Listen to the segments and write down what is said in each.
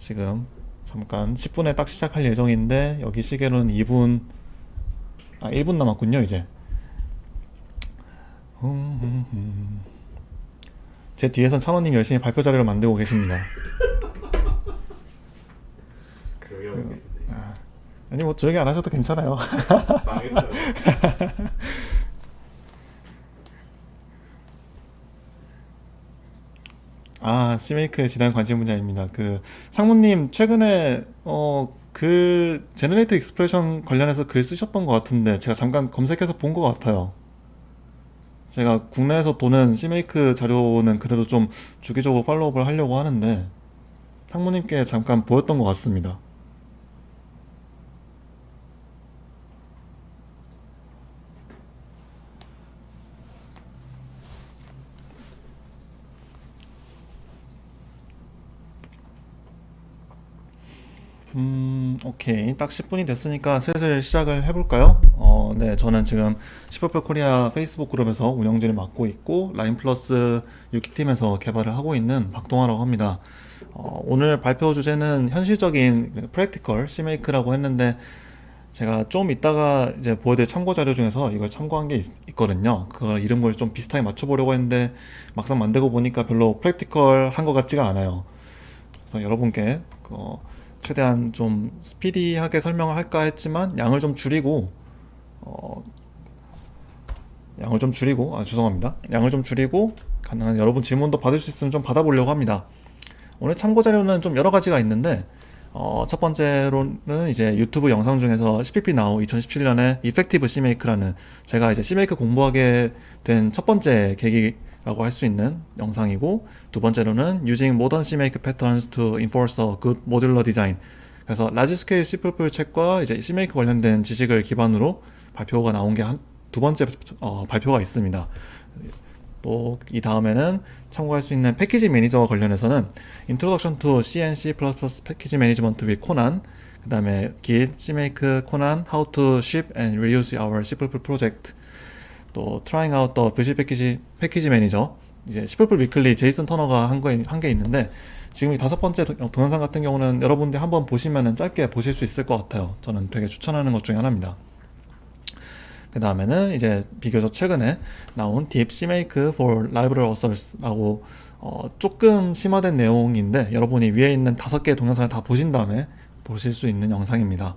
지금 잠깐 10분에 딱 시작할 예정인데 여기 시계로는 2분, 1분 남았군요, 이제. 제 뒤에선 찬호님 열심히 발표 자료를 만들고 계십니다. 그 형 있는데 아니, 뭐 조용히 안 하셔도 괜찮아요. 망했어요. C메이크에 지난 관심 분야입니다. 상무님 최근에 제너레이트 익스프레션 관련해서 글 쓰셨던 것 같은데 제가 잠깐 검색해서 본 것 같아요. 제가 국내에서 도는 C메이크 자료는 그래도 좀 주기적으로 팔로우업을 하려고 하는데 상무님께 잠깐 보였던 것 같습니다. 오케이. 딱 10분이 됐으니까 슬슬 시작을 해볼까요? 네. 저는 지금 시퍼플 코리아 페이스북 그룹에서 운영진을 맡고 있고, 라인 플러스 유키팀에서 개발을 하고 있는 박동화라고 합니다. 오늘 발표 주제는 현실적인 프랙티컬 C메이크라고 했는데, 제가 좀 이따가 이제 보여드릴 참고 자료 중에서 이걸 참고한 게 있거든요. 그 이름을 좀 비슷하게 맞춰보려고 했는데, 막상 만들고 보니까 별로 프랙티컬 한 것 같지가 않아요. 그래서 여러분께 최대한 좀 스피디하게 설명을 할까 했지만 어, 죄송합니다. 양을 좀 줄이고 가능한 여러분 질문도 받을 수 있으면 좀 받아보려고 합니다. 오늘 참고 자료는 좀 여러 가지가 있는데 첫 번째로는 이제 유튜브 영상 중에서 CPP Now 2017년에 Effective Cmake라는 제가 이제 Cmaker 공부하게 된 첫 번째 계기라고 할 수 있는 영상이고, 두 번째로는 Using Modern Cmaker Patterns to Enforce a Good Modular Design. 그래서 라지 스케일 C++ 책과 이제 Cmaker 관련된 지식을 기반으로 발표가 나온 게 두 번째 발표가 있습니다. 또 이 다음에는 참고할 수 있는 패키지 매니저와 관련해서는 Introduction to C and C++ Package Management with Conan, 그 다음에 Git, Cmake, Conan, How to Ship and Reuse Our C++ Project, 또 Trying Out the VC Package Manager, 이제 C++ 위클리 제이슨 터너가 한 게 있는데, 지금 이 다섯 번째 동영상 같은 경우는 여러분들이 한번 보시면은 짧게 보실 수 있을 것 같아요. 저는 되게 추천하는 것 중에 하나입니다. 그 다음에는 이제 비교적 최근에 나온 Deep Cmake for Library Authors라고 조금 심화된 내용인데 여러분이 위에 있는 5개의 동영상을 다 보신 다음에 보실 수 있는 영상입니다.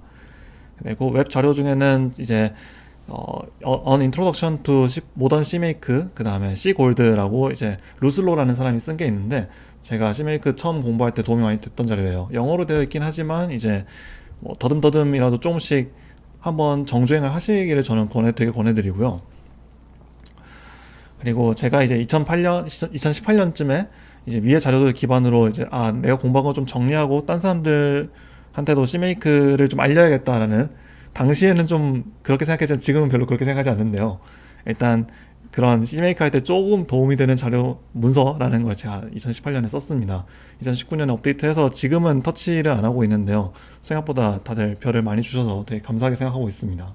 그리고 웹 자료 중에는 이제 An Introduction to Modern Cmake, 그 다음에 C Gold라고 이제 루슬로라는 사람이 쓴 게 있는데, 제가 Cmake 처음 공부할 때 도움이 많이 됐던 자료예요. 영어로 되어 있긴 하지만 이제 뭐 더듬더듬이라도 조금씩 한번 정주행을 하시기를 저는 되게 권해드리고요. 그리고 제가 이제 2018년쯤에 이제 위의 자료들 기반으로 이제 내가 공부한 거 좀 정리하고 딴 사람들한테도 Cmake를 좀 알려야겠다라는, 당시에는 좀 그렇게 생각했지만 지금은 별로 그렇게 생각하지 않는데요. 일단 그런 Cmake 할 때 조금 도움이 되는 자료 문서라는 걸 제가 2018년에 썼습니다. 2019년에 업데이트해서 지금은 터치를 안 하고 있는데요. 생각보다 다들 별을 많이 주셔서 되게 감사하게 생각하고 있습니다.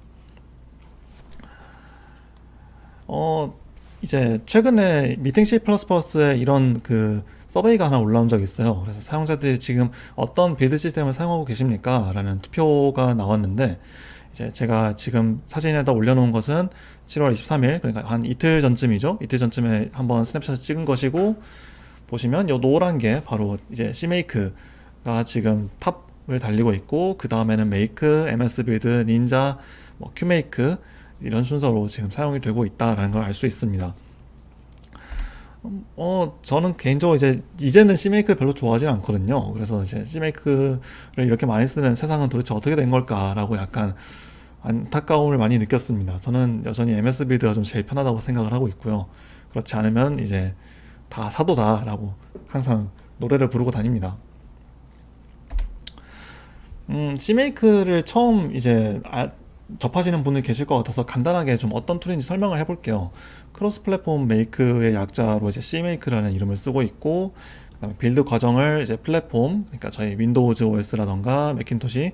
이제 최근에 미팅 C++에 이런 서베이가 하나 올라온 적이 있어요. 그래서 사용자들이 지금 어떤 빌드 시스템을 사용하고 계십니까? 라는 투표가 나왔는데, 이제 제가 지금 사진에다 올려놓은 것은 7월 23일, 그러니까 한 이틀 전쯤이죠. 이틀 전쯤에 한번 스냅샷을 찍은 것이고, 보시면 이 노란 게 바로 이제 Cmake가 지금 탑을 달리고 있고, 그 다음에는 Make, MS 빌드, 닌자, 뭐 Qmake 이런 순서로 지금 사용이 되고 있다라는 걸 알 수 있습니다. 저는 개인적으로 이제는 Cmake를 별로 좋아하지 않거든요. 그래서 이제 Cmake를 이렇게 많이 쓰는 세상은 도대체 어떻게 된 걸까라고 약간 안타까움을 많이 느꼈습니다. 저는 여전히 MS 빌드가 좀 제일 편하다고 생각을 하고 있고요. 그렇지 않으면 이제 다 사도다라고 항상 노래를 부르고 다닙니다. Cmake를 처음 이제 접하시는 분이 계실 것 같아서 간단하게 좀 어떤 툴인지 설명을 해볼게요. 크로스 플랫폼 메이크의 약자로 이제 Cmake라는 이름을 쓰고 있고, 그다음에 빌드 과정을 이제 플랫폼, 그러니까 저희 윈도우즈 OS라던가 매킨토시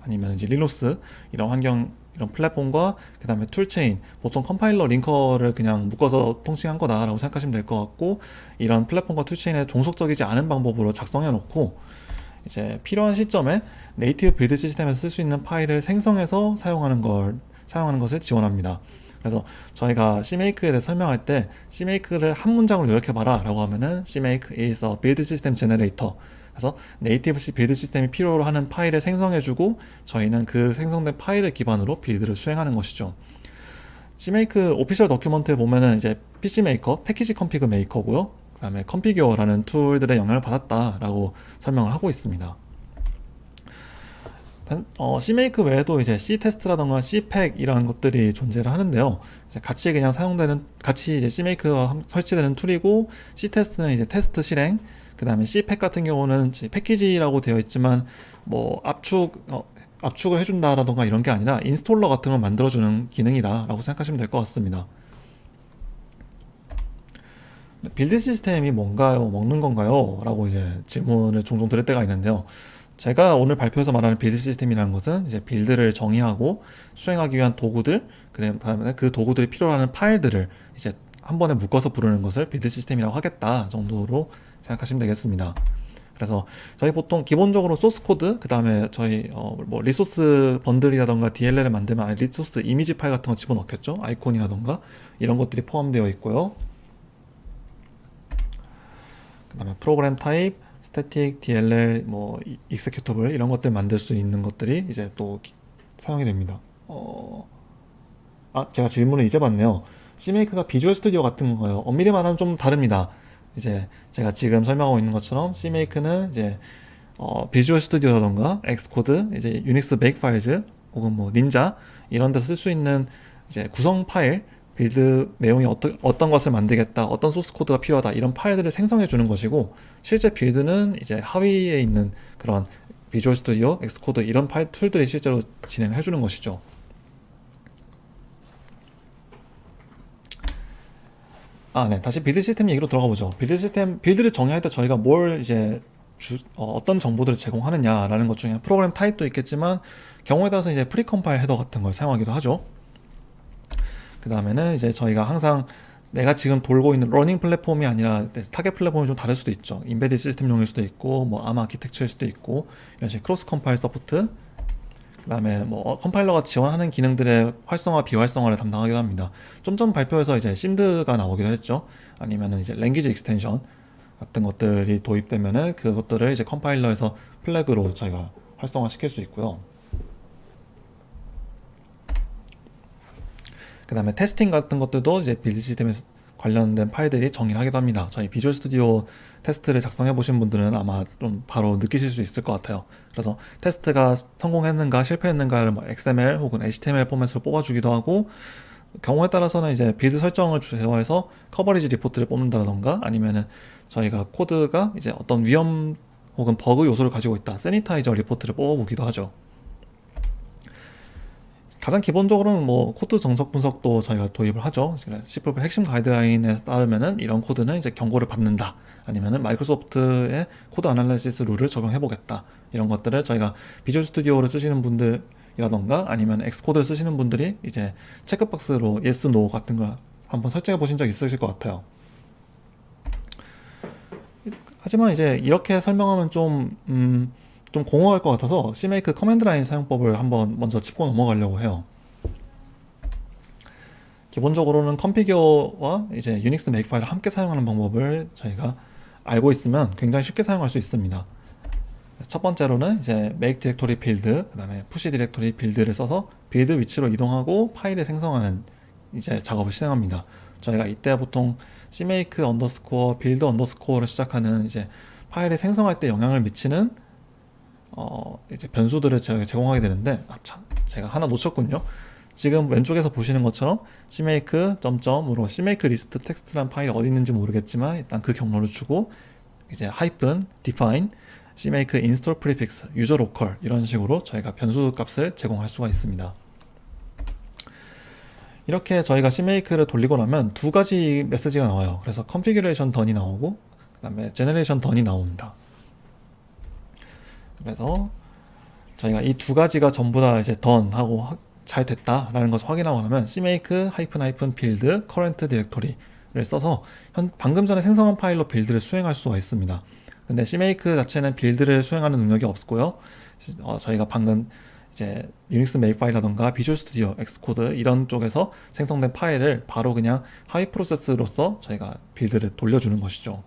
아니면 이제 리눅스 이런 환경, 이런 플랫폼과 그 다음에 툴체인, 보통 컴파일러 링커를 그냥 묶어서 통칭한 거다라고 생각하시면 될 것 같고, 이런 플랫폼과 툴체인에 종속적이지 않은 방법으로 작성해 놓고 이제 필요한 시점에 네이티브 빌드 시스템에서 쓸 수 있는 파일을 생성해서 사용하는 것을 지원합니다. 그래서 저희가 CMake에 대해 설명할 때 CMake를 한 문장으로 요약해봐라 라고 하면은 CMake is a build system generator. 그래서 네이티브 빌드 시스템이 필요로 하는 파일을 생성해주고 저희는 그 생성된 파일을 기반으로 빌드를 수행하는 것이죠. CMake 오피셜 더큐먼트에 보면은 이제 PC 메이커, 패키지 컴피그 메이커고요. 그 다음에 컴피규어라는 툴들의 영향을 받았다라고 설명을 하고 있습니다. CMake 외에도 이제 C테스트라던가 C팩 이런 것들이 존재를 하는데요. 이제 같이 그냥 사용되는, 같이 이제 CMake가 설치되는 툴이고, C테스트는 이제 테스트 실행, 그 다음에 C팩 같은 경우는 패키지라고 되어 있지만, 뭐 압축을 해준다라던가 이런 게 아니라 인스톨러 같은 걸 만들어주는 기능이다 라고 생각하시면 될 것 같습니다. 빌드 시스템이 뭔가요? 먹는 건가요? 라고 이제 질문을 종종 들을 때가 있는데요. 제가 오늘 발표에서 말하는 빌드 시스템이라는 것은 이제 빌드를 정의하고 수행하기 위한 도구들, 그다음에 그 도구들이 필요로 하는 파일들을 이제 한 번에 묶어서 부르는 것을 빌드 시스템이라고 하겠다 정도로 생각하시면 되겠습니다. 그래서 저희 보통 기본적으로 소스 코드, 그 다음에 저희 뭐 리소스 번들이라던가 DLL을 만들면 리소스 이미지 파일 같은 거 집어넣겠죠. 아이콘이라던가 이런 것들이 포함되어 있고요. 그 다음에 프로그램 타입, 스태틱, DLL, 뭐 executable 이런 것들 만들 수 있는 것들이 이제 또 사용이 됩니다. 제가 질문을 이제 봤네요. CMake가 비주얼 스튜디오 같은 건가요? 엄밀히 말하면 좀 다릅니다. 이제 제가 지금 설명하고 있는 것처럼 CMake는 이제 비주얼 스튜디오라던가 엑스코드, 이제 유닉스 메이크파일즈 혹은 뭐 닌자 이런 데서 쓸 수 있는 이제 구성 파일, 빌드 내용이 어떤 것을 만들겠다, 어떤 소스 코드가 필요하다 이런 파일들을 생성해 주는 것이고, 실제 빌드는 이제 하위에 있는 그런 비주얼 스튜디오, 엑스코드 이런 파일 툴들이 실제로 진행해 주는 것이죠. 네. 다시 빌드 시스템 얘기로 들어가 보죠. 빌드를 정의할 때 저희가 뭘 이제 어떤 정보들을 제공하느냐라는 것 중에 프로그램 타입도 있겠지만 경우에 따라서 이제 프리컴파일 헤더 같은 걸 사용하기도 하죠. 그 다음에는 이제 저희가 항상 내가 지금 돌고 있는 러닝 플랫폼이 아니라 타겟 플랫폼이 좀 다를 수도 있죠. 인베디드 시스템용일 수도 있고, 뭐 아마 아키텍처일 수도 있고, 이런 식의 크로스 컴파일 서포트, 그 다음에 뭐 컴파일러가 지원하는 기능들의 활성화, 비활성화를 담당하기도 합니다. 좀 전 발표에서 이제 심드가 나오기도 했죠. 아니면은 이제 랭귀지 익스텐션 같은 것들이 도입되면은 그것들을 이제 컴파일러에서 플래그로 저희가 활성화 시킬 수 있고요. 그 다음에 테스팅 같은 것들도 이제 빌드 시스템에 관련된 파일들이 정의를 하기도 합니다. 저희 비주얼 스튜디오 테스트를 작성해 보신 분들은 아마 좀 바로 느끼실 수 있을 것 같아요. 그래서 테스트가 성공했는가 실패했는가를 뭐 XML 혹은 HTML 포맷으로 뽑아주기도 하고, 경우에 따라서는 이제 빌드 설정을 제어해서 커버리지 리포트를 뽑는다던가, 아니면은 저희가 코드가 이제 어떤 위험 혹은 버그 요소를 가지고 있다, 세니타이저 리포트를 뽑아보기도 하죠. 가장 기본적으로는 뭐 코드 정석 분석도 저희가 도입을 하죠. C++ 핵심 가이드라인에 따르면은 이런 코드는 이제 경고를 받는다, 아니면은 마이크로소프트의 코드 아날리시스 룰을 적용해 보겠다, 이런 것들을 저희가 비주얼 스튜디오를 쓰시는 분들이라던가 아니면 엑스코드를 쓰시는 분들이 이제 체크박스로 yes, no 같은 걸 한번 설정해 보신 적 있으실 것 같아요. 하지만 이제 이렇게 설명하면 좀 공허할 것 같아서 CMake 커맨드 라인 사용법을 한번 먼저 짚고 넘어가려고 해요. 기본적으로는 컴피규어와 이제 유닉스 메이크파일을 함께 사용하는 방법을 저희가 알고 있으면 굉장히 쉽게 사용할 수 있습니다. 첫 번째로는 이제 make 디렉토리 빌드, 그 다음에 push 디렉토리 빌드를 써서 빌드 위치로 이동하고 파일을 생성하는 이제 작업을 진행합니다. 저희가 이때 보통 CMake 언더스코어 빌드 언더스코어를 시작하는 이제 파일을 생성할 때 영향을 미치는 이제 변수들을 제공하게 되는데, 제가 하나 놓쳤군요. 지금 왼쪽에서 보시는 것처럼 CMake 점점으로 CMake 리스트 텍스트란 파일이 어디 있는지 모르겠지만 일단 그 경로를 주고 이제 하이픈 define CMake install prefix user local 이런 식으로 저희가 변수 값을 제공할 수가 있습니다. 이렇게 저희가 CMake를 돌리고 나면 두 가지 메시지가 나와요. 그래서 configuration done이 나오고 그 다음에 generation done이 나옵니다. 그래서 저희가 이 두 가지가 전부 다 이제 done 하고 잘 됐다라는 것을 확인하고 나면 CMake build current directory를 써서 방금 전에 생성한 파일로 빌드를 수행할 수가 있습니다. 근데 CMake 자체는 빌드를 수행하는 능력이 없고요. 저희가 방금 이제 유닉스 메이크파일이라던가 비주얼 스튜디오, 엑스코드 이런 쪽에서 생성된 파일을 바로 그냥 하위 프로세스로서 저희가 빌드를 돌려주는 것이죠.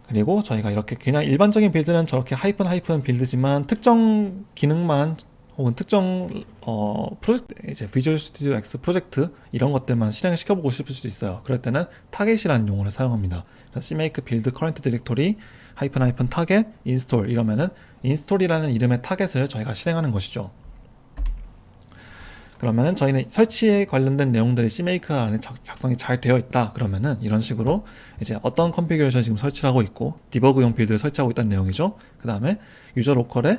그리고 저희가 이렇게 그냥 일반적인 빌드는 저렇게 하이픈 빌드지만 특정 기능만 혹은 특정 프로젝트, 이제 비주얼 스튜디오 X 프로젝트 이런 것들만 실행을 시켜보고 싶을 수도 있어요. 그럴 때는 타겟이라는 용어를 사용합니다. 그래서 CMake build current directory 하이픈 타겟 인스톨 이러면은 인스톨이라는 이름의 타겟을 저희가 실행하는 것이죠. 그러면은 저희는 설치에 관련된 내용들이 CMake 안에 작성이 잘 되어 있다 그러면은 이런 식으로 이제 어떤 컨피규레이션 지금 설치를 하고 있고 디버그용 빌드를 설치하고 있다는 내용이죠. 그 다음에 유저 로컬에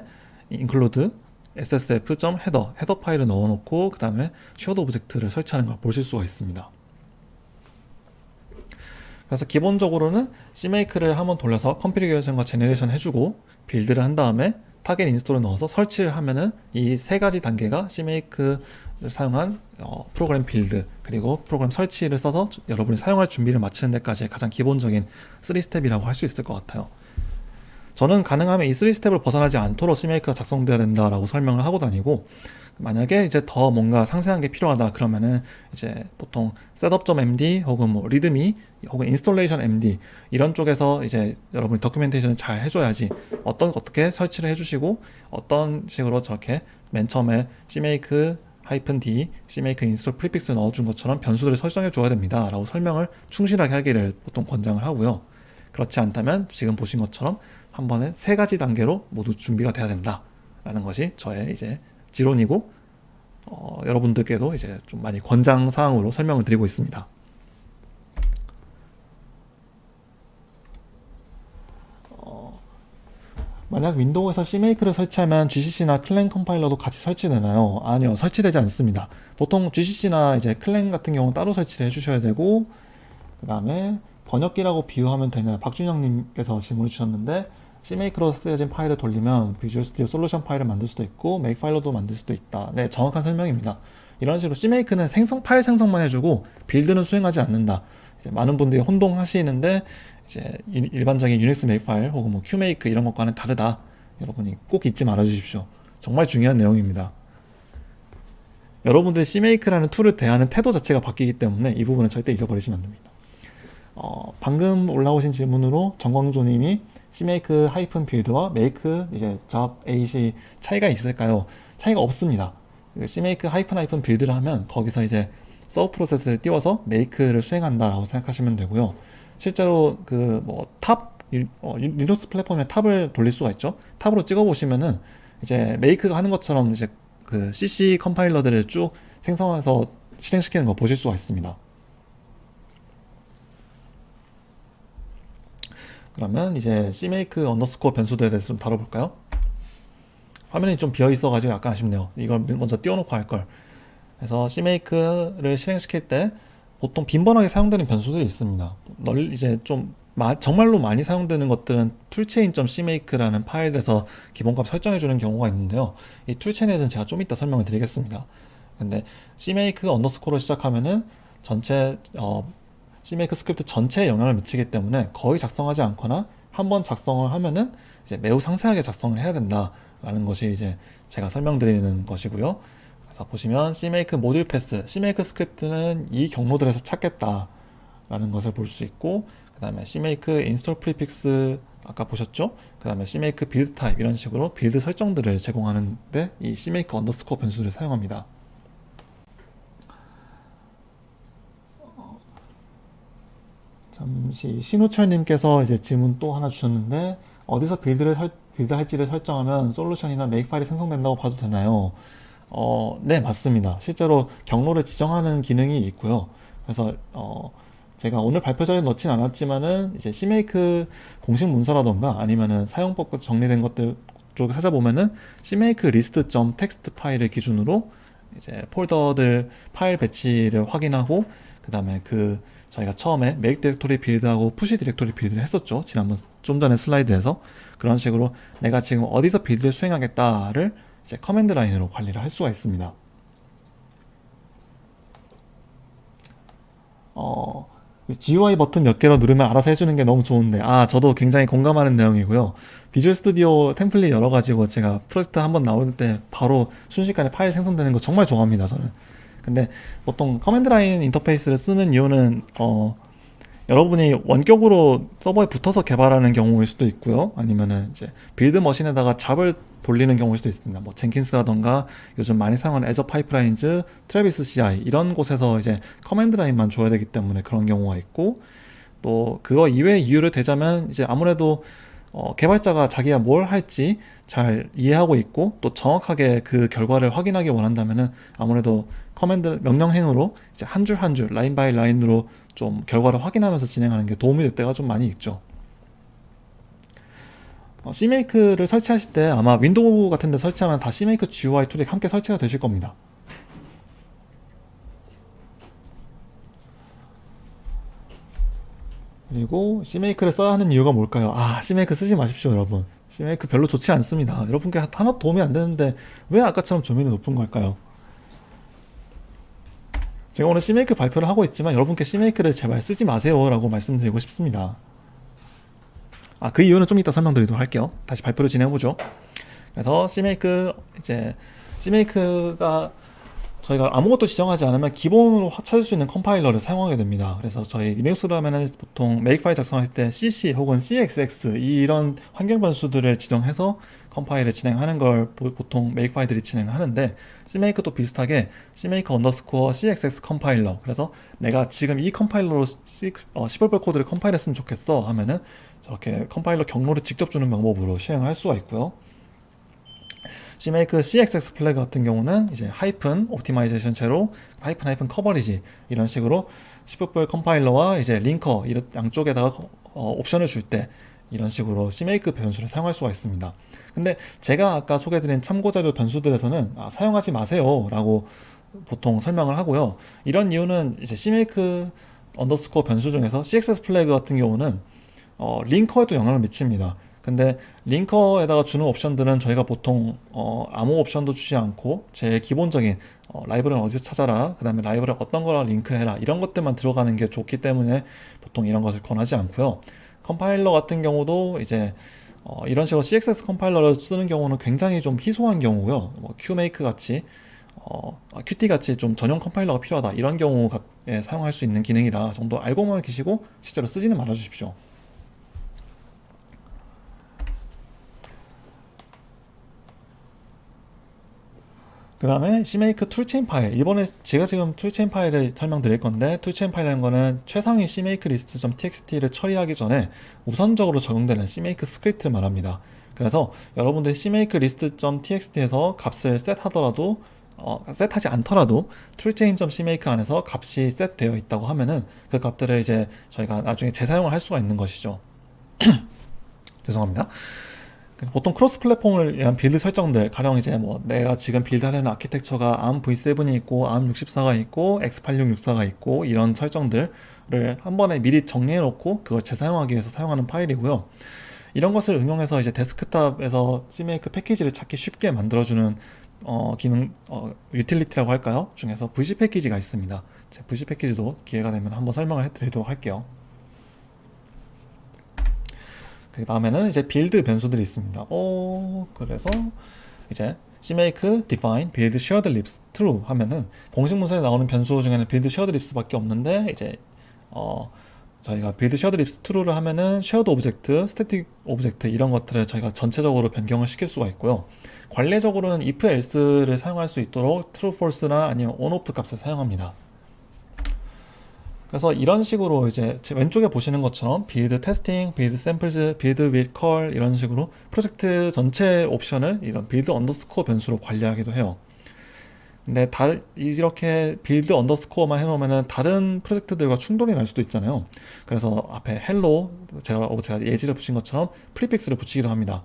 include ssf.header 헤더 파일을 넣어놓고 그 다음에 shared 오브젝트를 설치하는 걸 보실 수가 있습니다. 그래서 기본적으로는 CMake를 한번 돌려서 컨피그레이션과 제너레이션 해주고 빌드를 한 다음에 타겟 인스톨을 넣어서 설치를 하면은 이 세 가지 단계가 CMake를 사용한 프로그램 빌드 그리고 프로그램 설치를 써서 여러분이 사용할 준비를 마치는 데까지의 가장 기본적인 3스텝이라고 할 수 있을 것 같아요. 저는 가능하면 이 3스텝을 벗어나지 않도록 CMake가 작성되어야 된다라고 설명을 하고 다니고, 만약에 이제 더 뭔가 상세한 게 필요하다 그러면은 이제 보통 setup.md 혹은 뭐 readme 혹은 installation.md 이런 쪽에서 이제 여러분이 도큐멘테이션을 잘 해줘야지 어떻게 설치를 해주시고 어떤 식으로 저렇게 맨 처음에 CMake -d CMake install prefix 넣어준 것처럼 변수들을 설정해 줘야 됩니다 라고 설명을 충실하게 하기를 보통 권장을 하고요. 그렇지 않다면 지금 보신 것처럼 한 번에 세 가지 단계로 모두 준비가 돼야 된다 라는 것이 저의 이제 지론이고 여러분들께도 이제 좀 많이 권장 사항으로 설명을 드리고 있습니다. 만약 윈도우에서 CMake를 설치하면 GCC나 클랭 컴파일러도 같이 설치되나요? 아니요, 설치되지 않습니다. 보통 GCC나 이제 클랭 같은 경우는 따로 설치를 해주셔야 되고, 그 다음에 번역기라고 비유하면 되냐, 박준영님께서 질문을 주셨는데, CMake로 쓰여진 파일을 돌리면 비주얼 스튜디오 솔루션 파일을 만들 수도 있고 메이크 파일로도 만들 수도 있다. 네, 정확한 설명입니다. 이런 식으로 CMake는 파일 생성만 해주고 빌드는 수행하지 않는다. 이제 많은 분들이 혼동하시는데 이제 일반적인 유닉스 메이크 파일 혹은 뭐 QMake 이런 것과는 다르다. 여러분이 꼭 잊지 말아 주십시오. 정말 중요한 내용입니다. 여러분들 CMake라는 툴을 대하는 태도 자체가 바뀌기 때문에 이 부분은 절대 잊어버리시면 안 됩니다. 방금 올라오신 질문으로 정광조님이 CMake -build와 make 이제 job 8이 차이가 있을까요? 차이가 없습니다. CMake -build를 하면 거기서 이제 서브 프로세스를 띄워서 make를 수행한다라고 생각하시면 되고요. 실제로 그 뭐 탑 리눅스 플랫폼에 탑을 돌릴 수가 있죠. 탑으로 찍어 보시면은 이제 make가 하는 것처럼 이제 그 CC 컴파일러들을 쭉 생성해서 실행시키는 거 보실 수가 있습니다. 그러면 이제 CMake _ 변수들에 대해서 좀 다뤄볼까요? 화면이 좀 비어 있어가지고 약간 아쉽네요. 이걸 먼저 띄워놓고 할 걸. 그래서 CMake를 실행시킬 때 보통 빈번하게 사용되는 변수들이 있습니다. 이제 좀 정말로 많이 사용되는 것들은 toolchain.cmake라는 파일에서 기본값 설정해주는 경우가 있는데요. 이 toolchain에 대해서는 제가 좀 이따 설명을 드리겠습니다. 근데 CMake _ 시작하면은 전체 CMake 스크립트 전체에 영향을 미치기 때문에 거의 작성하지 않거나 한번 작성을 하면은 이제 매우 상세하게 작성을 해야 된다라는 것이 이제 제가 설명드리는 것이고요. 그래서 보시면 CMake 모듈 패스, CMake 스크립트는 이 경로들에서 찾겠다라는 것을 볼 수 있고, 그 다음에 CMake install prefix 아까 보셨죠? 그 다음에 CMake build type 이런 식으로 빌드 설정들을 제공하는데 이 CMake _ 변수를 사용합니다. 잠시 신우철님께서 이제 질문 또 하나 주셨는데, 어디서 빌드할지를 설정하면 솔루션이나 메이크 파일이 생성된다고 봐도 되나요? 네, 맞습니다. 실제로 경로를 지정하는 기능이 있고요. 그래서 제가 오늘 발표 자료에 넣진 않았지만은 이제 CMake 공식 문서라던가 아니면은 사용법 정리된 것들 쪽을 찾아보면은 CMake list.txt 파일을 기준으로 이제 폴더들 파일 배치를 확인하고, 그 다음에 저희가 처음에 make 디렉토리 빌드하고 push 디렉토리 빌드를 했었죠. 지난번 좀 전에 슬라이드에서. 그런 식으로 내가 지금 어디서 빌드를 수행하겠다를 이제 커맨드 라인으로 관리를 할 수가 있습니다. GUI 버튼 몇 개로 누르면 알아서 해주는 게 너무 좋은데, 저도 굉장히 공감하는 내용이고요. 비주얼 스튜디오 템플릿 열어 가지고 제가 프로젝트 한번 나올 때 바로 순식간에 파일 생성되는 거 정말 좋아합니다, 저는. 근데 보통 커맨드 라인 인터페이스를 쓰는 이유는 여러분이 원격으로 서버에 붙어서 개발하는 경우일 수도 있고요. 아니면은 이제 빌드 머신에다가 잡을 돌리는 경우일 수도 있습니다. 뭐 젠킨스라던가 요즘 많이 사용하는 애저 파이프라인즈, 트래비스 CI 이런 곳에서 이제 커맨드 라인만 줘야 되기 때문에 그런 경우가 있고, 또 그거 이외의 이유를 대자면 이제 아무래도 개발자가 자기가 뭘 할지 잘 이해하고 있고 또 정확하게 그 결과를 확인하기 원한다면은 아무래도 커맨드 명령행으로 이제 한 줄 한 줄 라인 바이 라인으로 좀 결과를 확인하면서 진행하는 게 도움이 될 때가 좀 많이 있죠. CMake를 설치하실 때 아마 윈도우 같은 데 설치하면 다 CMake GUI 툴이 함께 설치가 되실 겁니다. 그리고 CMake를 써야 하는 이유가 뭘까요? CMake 쓰지 마십시오, 여러분. CMake 별로 좋지 않습니다. 여러분께 하나도 도움이 안 되는데 왜 아까처럼 조민이 높은 걸까요? 제가 오늘 CMake 발표를 하고 있지만 여러분께 CMake를 제발 쓰지 마세요 라고 말씀드리고 싶습니다. 그 이유는 좀 이따 설명드리도록 할게요. 다시 발표를 진행해보죠. 그래서 CMake가 저희가 아무것도 지정하지 않으면 기본으로 찾을 수 있는 컴파일러를 사용하게 됩니다. 그래서 저희 리눅스로 하면은 보통 make 파일 작성할 때 cc 혹은 cxx 이런 환경 변수들을 지정해서 컴파일을 진행하는 걸 보통 make 파일들이 진행하는데, CMake도 비슷하게 CMake underscore cxx 컴파일러, 그래서 내가 지금 이 컴파일러로 시벌벌 코드를 컴파일했으면 좋겠어 하면은 저렇게 컴파일러 경로를 직접 주는 방법으로 실행할 수가 있고요. CMake CXX 플래그 같은 경우는 이제 하이픈 옵티마이제이션 제로, 하이픈 커버리지 이런 식으로 시법별 컴파일러와 이제 링커 이런 양쪽에다가 옵션을 줄 때 이런 식으로 CMake 변수를 사용할 수가 있습니다. 근데 제가 아까 소개드린 참고자료 변수들에서는 사용하지 마세요 라고 보통 설명을 하고요. 이런 이유는 이제 CMake 언더스코어 변수 중에서 CXS 플래그 같은 경우는 링커에도 영향을 미칩니다. 근데 링커에다가 주는 옵션들은 저희가 보통 아무 옵션도 주지 않고 제일 기본적인 라이브러리는 어디서 찾아라, 그 다음에 라이브러리 어떤 거랑 링크해라 이런 것들만 들어가는 게 좋기 때문에 보통 이런 것을 권하지 않고요. 컴파일러 같은 경우도 이제 이런 식으로 CXS 컴파일러를 쓰는 경우는 굉장히 좀 희소한 경우고요. 뭐 QMake 같이 Qt 같이 좀 전용 컴파일러가 필요하다 이런 경우에 사용할 수 있는 기능이다 정도 알고만 계시고 실제로 쓰지는 말아 주십시오. 그 다음에 CMake 툴체인 파일, 이번에 제가 지금 툴체인 파일을 설명드릴 건데, 툴체인 파일이라는 거는 최상위 CMake list.txt를 처리하기 전에 우선적으로 적용되는 CMake 스크립트를 말합니다. 그래서 여러분들 CMake list.txt에서 값을 셋하더라도 셋하지 않더라도 toolchain.cmake 안에서 값이 셋되어 있다고 하면은 그 값들을 이제 저희가 나중에 재사용을 할 수가 있는 것이죠. 죄송합니다. 보통 크로스 플랫폼을 위한 빌드 설정들, 가령 이제 뭐 내가 지금 빌드하려는 아키텍처가 ARM v7이 있고 ARM 64가 있고 x8664가 있고 이런 설정들을 한 번에 미리 정리해 놓고 그걸 재사용하기 위해서 사용하는 파일이고요. 이런 것을 응용해서 이제 데스크탑에서 CMake 패키지를 찾기 쉽게 만들어주는 기능, 유틸리티라고 할까요? 중에서 VC 패키지가 있습니다. 제 VC 패키지도 기회가 되면 한번 설명을 해드리도록 할게요. 그 다음에는 이제 빌드 변수들이 있습니다. 그래서 이제 CMake define build shared libs true 하면은 공식 문서에 나오는 변수 중에는 build shared libs 밖에 없는데, 이제 저희가 build shared libs true를 하면은 shared object, static object 이런 것들을 저희가 전체적으로 변경을 시킬 수가 있고요. 관례적으로는 if else를 사용할 수 있도록 true, false나 아니면 on, off 값을 사용합니다. 그래서 이런 식으로 이제 왼쪽에 보시는 것처럼 build testing, build samples, build with call 이런 식으로 프로젝트 전체 옵션을 이런 build underscore 변수로 관리하기도 해요. 근데 이렇게 build underscore만 해놓으면은 다른 프로젝트들과 충돌이 날 수도 있잖아요. 그래서 앞에 hello, 제가 예지를 붙인 것처럼 프리픽스를 붙이기도 합니다.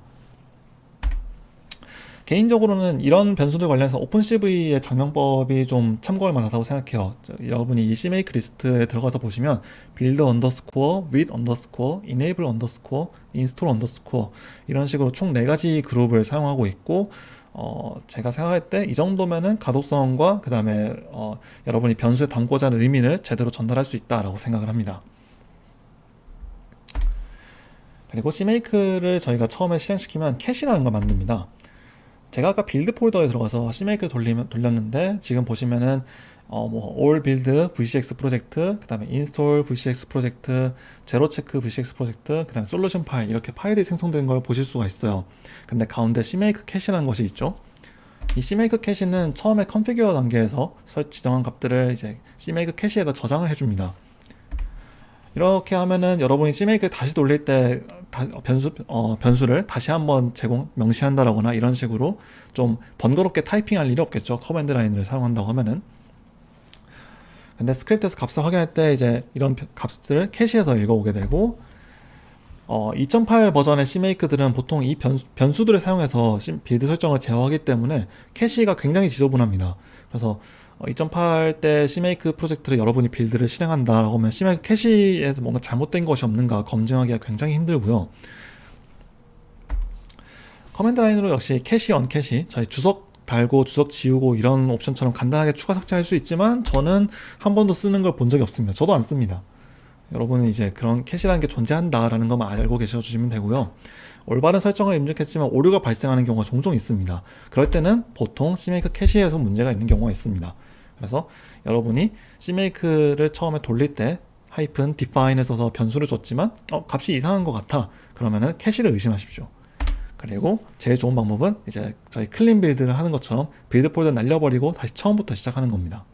개인적으로는 이런 변수들 관련해서 오픈CV의 장명법이 좀 참고할 만하다고 생각해요. 여러분이 이 CMake 리스트에 들어가서 보시면 build underscore, with underscore, enable underscore, install underscore 이런 식으로 총 4가지 그룹을 사용하고 있고, 제가 생각할 때 이 정도면은 가독성과 그 다음에 여러분이 변수에 담고자 하는 의미를 제대로 전달할 수 있다라고 생각을 합니다. 그리고 CMake를 저희가 처음에 실행시키면 캐시라는 걸 만듭니다. 제가 아까 빌드 폴더에 들어가서 CMake 돌렸는데 지금 보시면은 all build VCX 프로젝트, 그 다음에 install VCX 프로젝트, 제로 체크 VCX 프로젝트, 그 다음에 솔루션 파일, 이렇게 파일이 생성된 걸 보실 수가 있어요. 근데 가운데 CMake 캐시라는 것이 있죠. 이 CMake 캐시는 처음에 컨피규어 단계에서 지정한 값들을 이제 CMake 캐시에다 저장을 해줍니다. 이렇게 하면은 여러분이 CMake를 다시 돌릴 때 변수를 다시 한번 명시한다라거나 이런 식으로 좀 번거롭게 타이핑할 일이 없겠죠. 커맨드 라인을 사용한다고 하면은. 근데 스크립트에서 값을 확인할 때 이제 이런 값들을 캐시에서 읽어오게 되고 2.8 버전의 CMake들은 보통 이 변수들을 사용해서 빌드 설정을 제어하기 때문에 캐시가 굉장히 지저분합니다. 그래서 2.8 때 CMake 프로젝트를 여러분이 빌드를 실행한다라고 하면 CMake 캐시에서 뭔가 잘못된 것이 없는가 검증하기가 굉장히 힘들고요. 커맨드 라인으로 역시 캐시, 언캐시, 저희 주석 달고 주석 지우고 이런 옵션처럼 간단하게 추가 삭제할 수 있지만 저는 한 번도 쓰는 걸 본 적이 없습니다. 저도 안 씁니다. 여러분은 이제 그런 캐시라는 게 존재한다라는 것만 알고 계셔주시면 되고요. 올바른 설정을 입력했지만 오류가 발생하는 경우가 종종 있습니다. 그럴 때는 보통 CMake 캐시에서 문제가 있는 경우가 있습니다. 그래서 여러분이 CMake를 처음에 돌릴 때 -define을 써서 변수를 줬지만 값이 이상한 것 같아. 그러면은 캐시를 의심하십시오. 그리고 제일 좋은 방법은 이제 저희 클린 빌드를 하는 것처럼 빌드 폴더 날려버리고 다시 처음부터 시작하는 겁니다.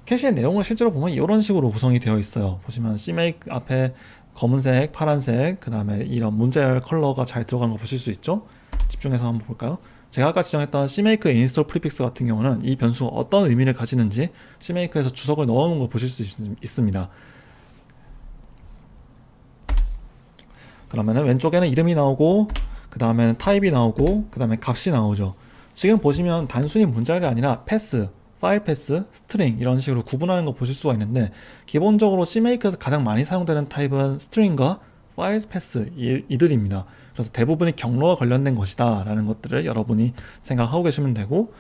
캐시의 내용을 실제로 보면 이런 식으로 구성이 되어 있어요. 보시면 CMake 앞에 검은색, 파란색, 그 다음에 이런 문자열 컬러가 잘 들어가는 거 보실 수 있죠? 집중해서 한번 볼까요? 제가 아까 지정했던 CMake install prefix 같은 경우는 이 변수가 어떤 의미를 가지는지 CMake에서 주석을 넣어놓은 걸 보실 수 있습니다. 그러면은 왼쪽에는 이름이 나오고 그 다음에는 타입이 나오고 그 다음에 값이 나오죠. 지금 보시면 단순히 문자열이 아니라 패스, 파일 패스, 스트링 이런 식으로 구분하는 거 보실 수가 있는데 기본적으로 CMake에서 가장 많이 사용되는 타입은 스트링과 파일 패스 이들입니다. 그래서 대부분이 경로와 관련된 것이다 라는 것들을 여러분이 생각하고 계시면 되고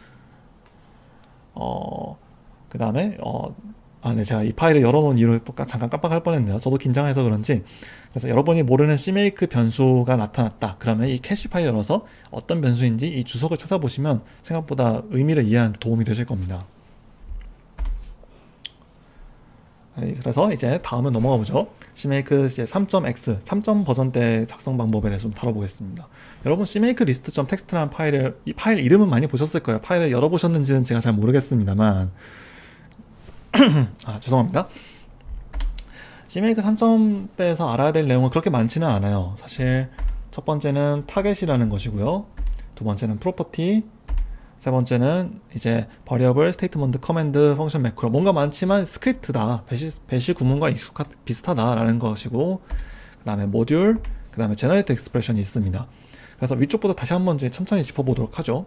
그 다음에 네, 제가 이 파일을 열어놓은 이유를 잠깐 깜빡할 뻔했네요. 저도 긴장해서 그런지. 그래서 여러분이 모르는 CMake 변수가 나타났다. 그러면 이 캐시 파일 열어서 어떤 변수인지 이 주석을 찾아보시면 생각보다 의미를 이해하는 데 도움이 되실 겁니다. 네, 그래서 이제 다음은 넘어가 보죠. CMake 이제 3.x, 3점 버전 때 작성 방법에 대해서 좀 다뤄보겠습니다. 여러분 CMake list.txt라는 이 파일 이름은 많이 보셨을 거예요. 파일을 열어보셨는지는 제가 잘 모르겠습니다만 죄송합니다. CMake 3.대에서 알아야 될 내용은 그렇게 많지는 않아요. 사실 첫 번째는 타겟이라는 것이고요. 두 번째는 프로퍼티, 세 번째는 이제 variable, statement, command, function, macro. 뭔가 많지만 스크립트다. 배시 구문과 비슷하다라는 것이고, 그 다음에 모듈, 그 다음에 generate expression이 있습니다. 그래서 위쪽부터 다시 한번 이제 천천히 짚어보도록 하죠.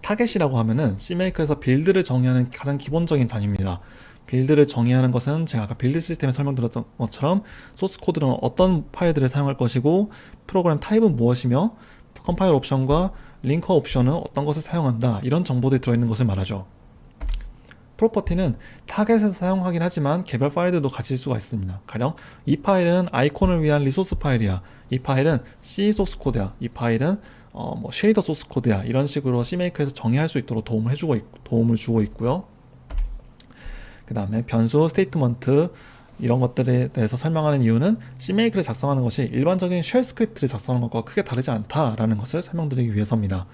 타겟이라고 하면은 CMake에서 빌드를 정의하는 가장 기본적인 단위입니다. 빌드를 정의하는 것은 제가 아까 빌드 시스템에 설명드렸던 것처럼 소스 코드는 어떤 파일들을 사용할 것이고 프로그램 타입은 무엇이며 컴파일 옵션과 링커 옵션은 어떤 것을 사용한다 이런 정보들이 들어있는 것을 말하죠. 프로퍼티는 타겟에서 사용하긴 하지만 개별 파일들도 가질 수가 있습니다. 가령 이 파일은 아이콘을 위한 리소스 파일이야, 이 파일은 C 소스 코드야, 이 파일은 쉐이더 소스 코드야 이런 식으로 CMake에서 정의할 수 있도록 도움을 주고 있고요. 그 다음에 변수, 스테이트먼트 이런 것들에 대해서 설명하는 이유는 CMake를 작성하는 것이 일반적인 쉘 스크립트를 작성하는 것과 크게 다르지 않다라는 것을 설명드리기 위해서입니다.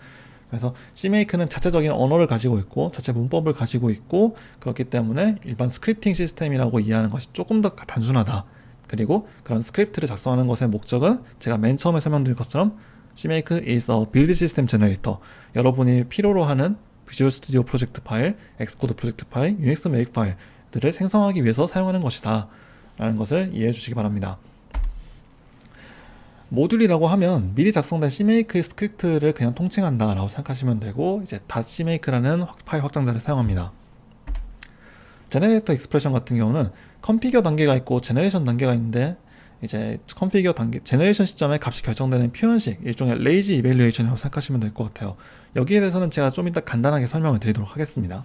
그래서 CMake는 자체적인 언어를 가지고 있고 자체 문법을 가지고 있고 그렇기 때문에 일반 스크립팅 시스템이라고 이해하는 것이 조금 더 단순하다. 그리고 그런 스크립트를 작성하는 것의 목적은 제가 맨 처음에 설명드린 것처럼 CMake is a build system generator. 여러분이 필요로 하는 비주얼 스튜디오 프로젝트 파일, 엑스코드 프로젝트 파일, 유닉스 메이크 파일들을 생성하기 위해서 사용하는 것이다 라는 것을 이해해 주시기 바랍니다. 모듈이라고 하면 미리 작성된 CMake 스크립트를 그냥 통칭한다 라고 생각하시면 되고 이제 .cmake라는 파일 확장자를 사용합니다. 제너레이터 익스프레션 같은 경우는 컨피규어 단계가 있고 제너레이션 단계가 있는데 이제 컨피규어 단계, 제너레이션 시점에 값이 결정되는 표현식, 일종의 레이지 이밸류에이션이라고 생각하시면 될 것 같아요. 여기에 대해서는 제가 좀 이따 간단하게 설명을 드리도록 하겠습니다.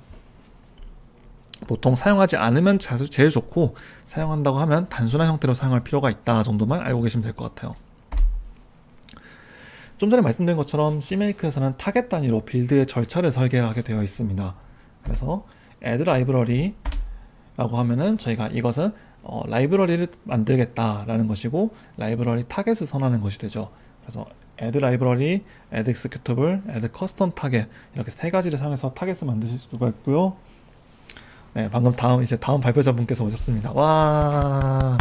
보통 사용하지 않으면 제일 좋고 사용한다고 하면 단순한 형태로 사용할 필요가 있다 정도만 알고 계시면 될 것 같아요. 좀 전에 말씀드린 것처럼 CMake에서는 타겟 단위로 빌드의 절차를 설계하게 되어 있습니다. 그래서 add library 라고 하면은 저희가 이것은 라이브러리를 만들겠다라는 것이고 라이브러리 타겟을 선언하는 것이 되죠. 그래서 add library, add executable, add custom target 이렇게 세 가지를 사용해서 타겟을 만드실 수가 있고요. 네, 방금 다음 발표자분께서 오셨습니다. 와.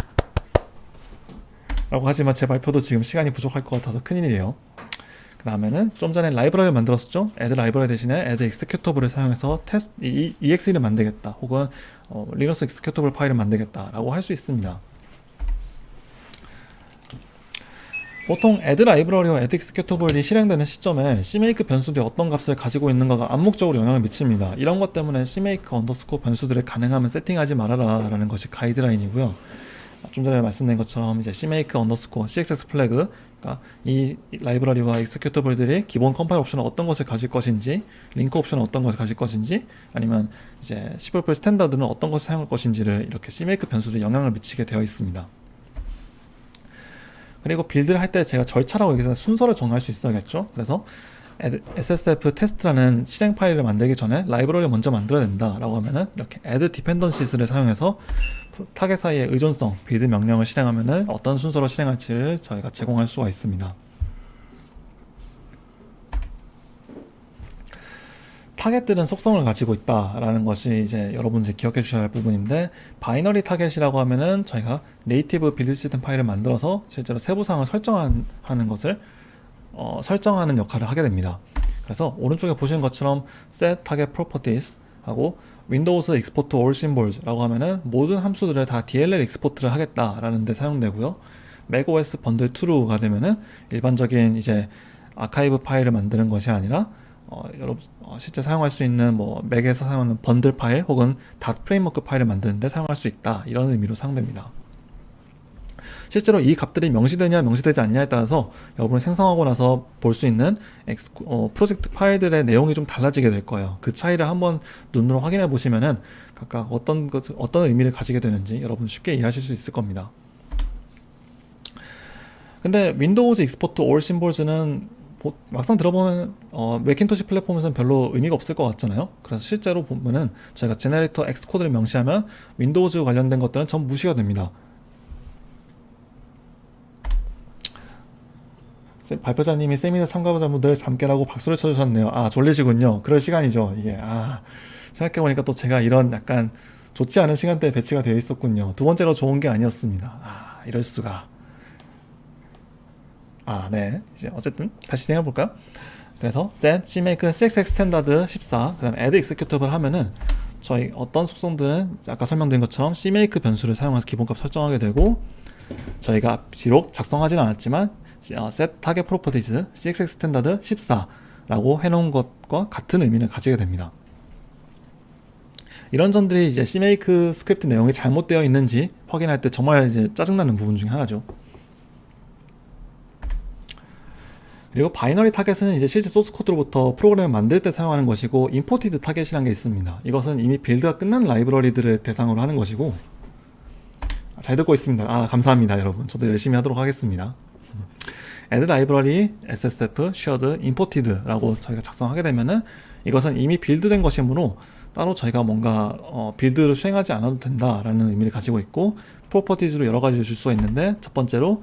라고 하지만 제 발표도 지금 시간이 부족할 것 같아서 큰일이에요. 그 다음에는 좀 전에 라이브러리를 만들었었죠. add library 대신에 add executable을 사용해서 EXE를 만들겠다 혹은 리너스 executable 파일을 만들겠다 라고 할 수 있습니다. 보통 add library와 add executable이 실행되는 시점에 CMake 변수들이 어떤 값을 가지고 있는가가 암묵적으로 영향을 미칩니다. 이런 것 때문에 CMake underscore 변수들을 가능하면 세팅하지 말아라 라는 것이 가이드라인이고요. 좀 전에 말씀드린 것처럼 이제 CMake underscore CXX 플래그, 그러니까 이 라이브러리와 executable들이 기본 컴파일 옵션은 어떤 것을 가질 것인지, 링크 옵션은 어떤 것을 가질 것인지, 아니면 이제 C++ 스탠다드는 어떤 것을 사용할 것인지를 이렇게 CMake 변수들이 영향을 미치게 되어 있습니다. 그리고 빌드를 할 때 제가 절차라고 여기서 순서를 정할 수 있어야겠죠. 그래서 SSF 테스트라는 실행 파일을 만들기 전에 라이브러리를 먼저 만들어야 된다 라고 하면은 이렇게 add dependencies를 사용해서 타겟 사이의 의존성, 빌드 명령을 실행하면은 어떤 순서로 실행할지를 저희가 제공할 수가 있습니다. 타겟들은 속성을 가지고 있다라는 것이 이제 여러분들이 기억해 주셔야 할 부분인데, 바이너리 타겟이라고 하면은 저희가 네이티브 빌드 시스템 파일을 만들어서 실제로 세부사항을 설정하는 것을 설정하는 역할을 하게 됩니다. 그래서 오른쪽에 보시는 것처럼 set target properties 하고 Windows export all symbols 라고 하면은 모든 함수들을 다 DLL export를 하겠다라는 데 사용되고요. macOS bundle true가 되면은 일반적인 이제 아카이브 파일을 만드는 것이 아니라 여러분 실제 사용할 수 있는 뭐 맥에서 사용하는 번들 파일 혹은 닷 프레임워크 파일을 만드는데 사용할 수 있다, 이런 의미로 사용됩니다. 실제로 이 값들이 명시되냐 명시되지 않냐에 따라서 여러분이 생성하고 나서 볼 수 있는 프로젝트 파일들의 내용이 좀 달라지게 될 거예요. 그 차이를 한번 눈으로 확인해 보시면은 각각 어떤 의미를 가지게 되는지 여러분 쉽게 이해하실 수 있을 겁니다. 근데 윈도우즈 익스포트 올 심볼즈는 막상 들어보면 매킨토시 플랫폼에서는 별로 의미가 없을 것 같잖아요. 그래서 실제로 보면은 저희가 제너레이터 X 코드를 명시하면 윈도우즈 관련된 것들은 전부 무시가 됩니다. 발표자님이 세미나 참가자분들 잠 깨라고 박수를 쳐주셨네요. 아, 졸리시군요. 그럴 시간이죠 이게. 생각해보니까 또 제가 이런 약간 좋지 않은 시간대에 배치가 되어 있었군요. 두 번째로 좋은 게 아니었습니다. 이럴 수가. 네. 이제 어쨌든 다시 진행해볼까요? 그래서 set cmake CXX 스탠다드 14, 그 다음에 add executable 하면은 저희 어떤 속성들은 아까 설명드린 것처럼 cmake 변수를 사용해서 기본값 설정하게 되고, 저희가 비록 작성하진 않았지만 set target properties CXX 스탠다드 14라고 해놓은 것과 같은 의미를 가지게 됩니다. 이런 점들이 이제 cmake 스크립트 내용이 잘못되어 있는지 확인할 때 정말 이제 짜증나는 부분 중에 하나죠. 그리고 바이너리 타겟은 이제 실제 소스 코드로부터 프로그램을 만들 때 사용하는 것이고, imported 타겟이라는 게 있습니다. 이것은 이미 빌드가 끝난 라이브러리들을 대상으로 하는 것이고, 잘 듣고 있습니다. 감사합니다 여러분. 저도 열심히 하도록 하겠습니다. add library, SSF, shared, imported 라고 저희가 작성하게 되면은 이것은 이미 빌드된 것이므로 따로 저희가 뭔가 빌드를 수행하지 않아도 된다라는 의미를 가지고 있고, properties로 여러 가지를 줄 수가 있는데, 첫 번째로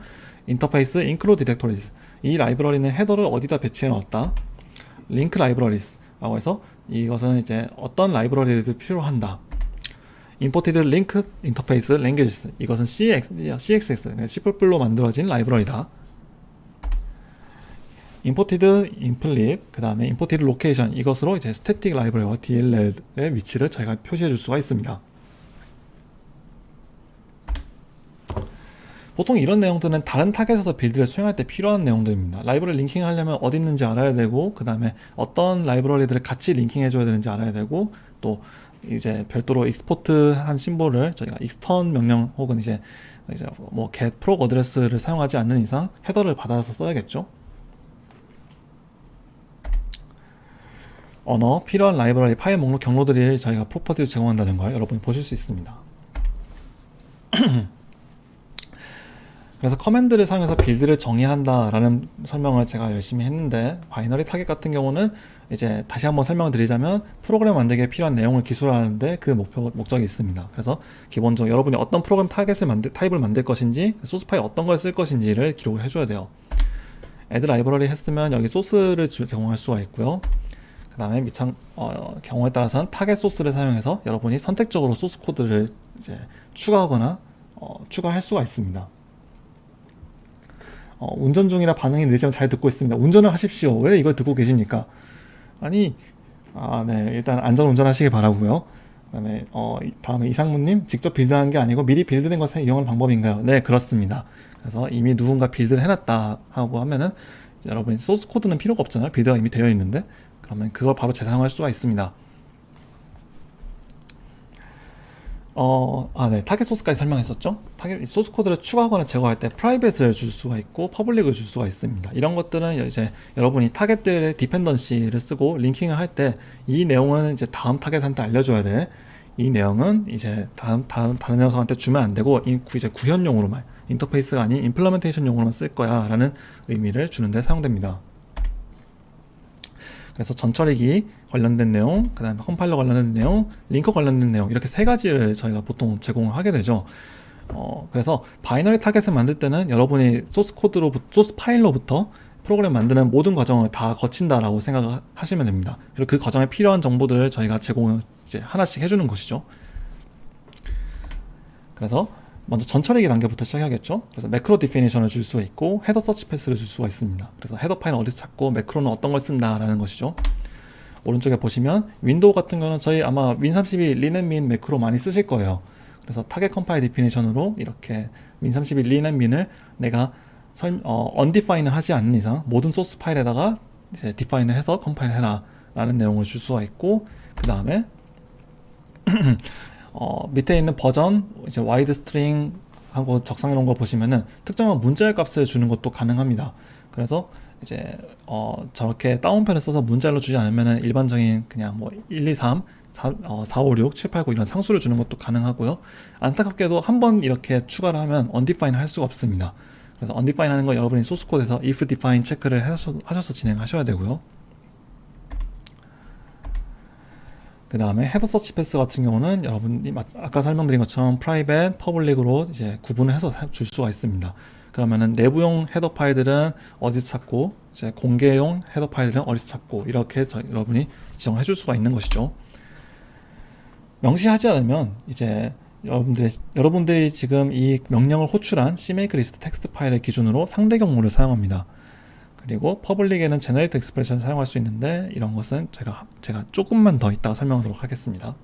interface include directories, 이 라이브러리는 헤더를 어디다 배치해 넣었다. link libraries 라고 해서 이것은 이제 어떤 라이브러리를 필요한다. imported link interface languages, 이것은 CXX, C++로 만들어진 라이브러리다. imported impl, 그 다음에 imported location, 이것으로 이제 static 라이브러리와 DLL의 위치를 저희가 표시해 줄 수가 있습니다. 보통 이런 내용들은 다른 타겟에서 빌드를 수행할 때 필요한 내용들입니다. 라이브러리 링킹 하려면 어디 있는지 알아야 되고, 그 다음에 어떤 라이브러리들을 같이 링킹 해줘야 되는지 알아야 되고, 또 이제 별도로 익스포트한 심볼을 저희가 extern 명령 혹은 이제 뭐 get prog 어드레스를 사용하지 않는 이상 헤더를 받아서 써야겠죠. 언어, 필요한 라이브러리, 파일 목록 경로들이 저희가 프로퍼티로 제공한다는 걸 여러분이 보실 수 있습니다. 그래서 커맨드를 사용해서 빌드를 정의한다라는 설명을 제가 열심히 했는데, 바이너리 타겟 같은 경우는 이제 다시 한번 설명을 드리자면 프로그램 만들기에 필요한 내용을 기술하는데 그 목적이 있습니다. 그래서 기본적으로 여러분이 어떤 프로그램 타입을 만들 것인지, 소스 파일 어떤 걸 쓸 것인지를 기록을 해줘야 돼요. add 라이브러리 했으면 여기 소스를 제공할 수가 있고요. 그 다음에 경우에 따라서는 타겟 소스를 사용해서 여러분이 선택적으로 소스 코드를 이제 추가하거나 추가할 수가 있습니다. 운전 중이라 반응이 느리지만 잘 듣고 있습니다. 운전을 하십시오. 왜 이걸 듣고 계십니까? 아니, 네, 일단 안전 운전하시길 바라고요. 그다음에 다음에 이상무님, 직접 빌드하는 게 아니고 미리 빌드된 것을 이용하는 방법인가요? 네, 그렇습니다. 그래서 이미 누군가 빌드를 해놨다 하고 하면은 여러분이 소스 코드는 필요가 없잖아요. 빌드가 이미 되어 있는데, 그러면 그걸 바로 재사용할 수가 있습니다. 네, 타겟 소스까지 설명했었죠. 타겟 소스 코드를 추가하거나 제거할 때 프라이빗을 줄 수가 있고 퍼블릭을 줄 수가 있습니다. 이런 것들은 이제 여러분이 타겟들의 디펜던시를 쓰고 링킹을 할 때 이 내용은 이제 다음 타겟한테 알려줘야 돼. 이 내용은 이제 다른 녀석한테 주면 안 되고 이제 구현용으로만, 인터페이스가 아닌 임플레멘테이션용으로만 쓸 거야 라는 의미를 주는데 사용됩니다. 그래서 전처리기 관련된 내용, 그 다음에 컴파일러 관련된 내용, 링커 관련된 내용, 이렇게 세 가지를 저희가 보통 제공을 하게 되죠. 그래서 바이너리 타겟을 만들 때는 여러분이 소스 파일로부터 프로그램 만드는 모든 과정을 다 거친다라고 생각하시면 됩니다. 그리고 그 과정에 필요한 정보들을 저희가 제공을 이제 하나씩 해주는 것이죠. 그래서 먼저 전처리기 단계부터 시작해야겠죠. 그래서 매크로 디피니션을 줄 수가 있고 헤더 서치 패스를 줄 수가 있습니다. 그래서 헤더 파일은 어디서 찾고 매크로는 어떤 걸 쓴다라는 것이죠. 오른쪽에 보시면 윈도우 같은 거는 저희 아마 윈32 린앤민 매크로 많이 쓰실 거예요. 그래서 타겟 컴파일 디피니션으로 이렇게 윈32 린앤민을 내가 undefine을 하지 않는 이상 모든 소스 파일에다가 이제 define을 해서 컴파일 해라 라는 내용을 줄 수가 있고, 그 다음에 밑에 있는 버전, 이제 와이드 스트링 하고 적상해 놓은 거 보시면은 특정한 문자열 값을 주는 것도 가능합니다. 그래서 이제 저렇게 다운표를 써서 문자열로 주지 않으면은 일반적인 그냥 뭐 1, 2, 3, 4, 5, 6, 7, 8, 9 이런 상수를 주는 것도 가능하고요. 안타깝게도 한 번 이렇게 추가를 하면 undefined 할 수가 없습니다. 그래서 undefined 하는 거 여러분이 소스 코드에서 if define 체크를 하셔서 진행하셔야 되고요. 그 다음에 헤더 서치 패스 같은 경우는 여러분이 아까 설명드린 것처럼 프라이빗, 퍼블릭으로 이제 구분을 해서 줄 수가 있습니다. 그러면은 내부용 헤더 파일들은 어디서 찾고, 이제 공개용 헤더 파일들은 어디서 찾고, 이렇게 여러분이 지정을 해줄 수가 있는 것이죠. 명시하지 않으면 이제 여러분들이 지금 이 명령을 호출한 CMake 리스트 텍스트 파일을 기준으로 상대 경로를 사용합니다. 그리고 퍼블릭에는 제너레이트 익스프레션을 사용할 수 있는데, 이런 것은 제가 조금만 더 이따가 설명하도록 하겠습니다.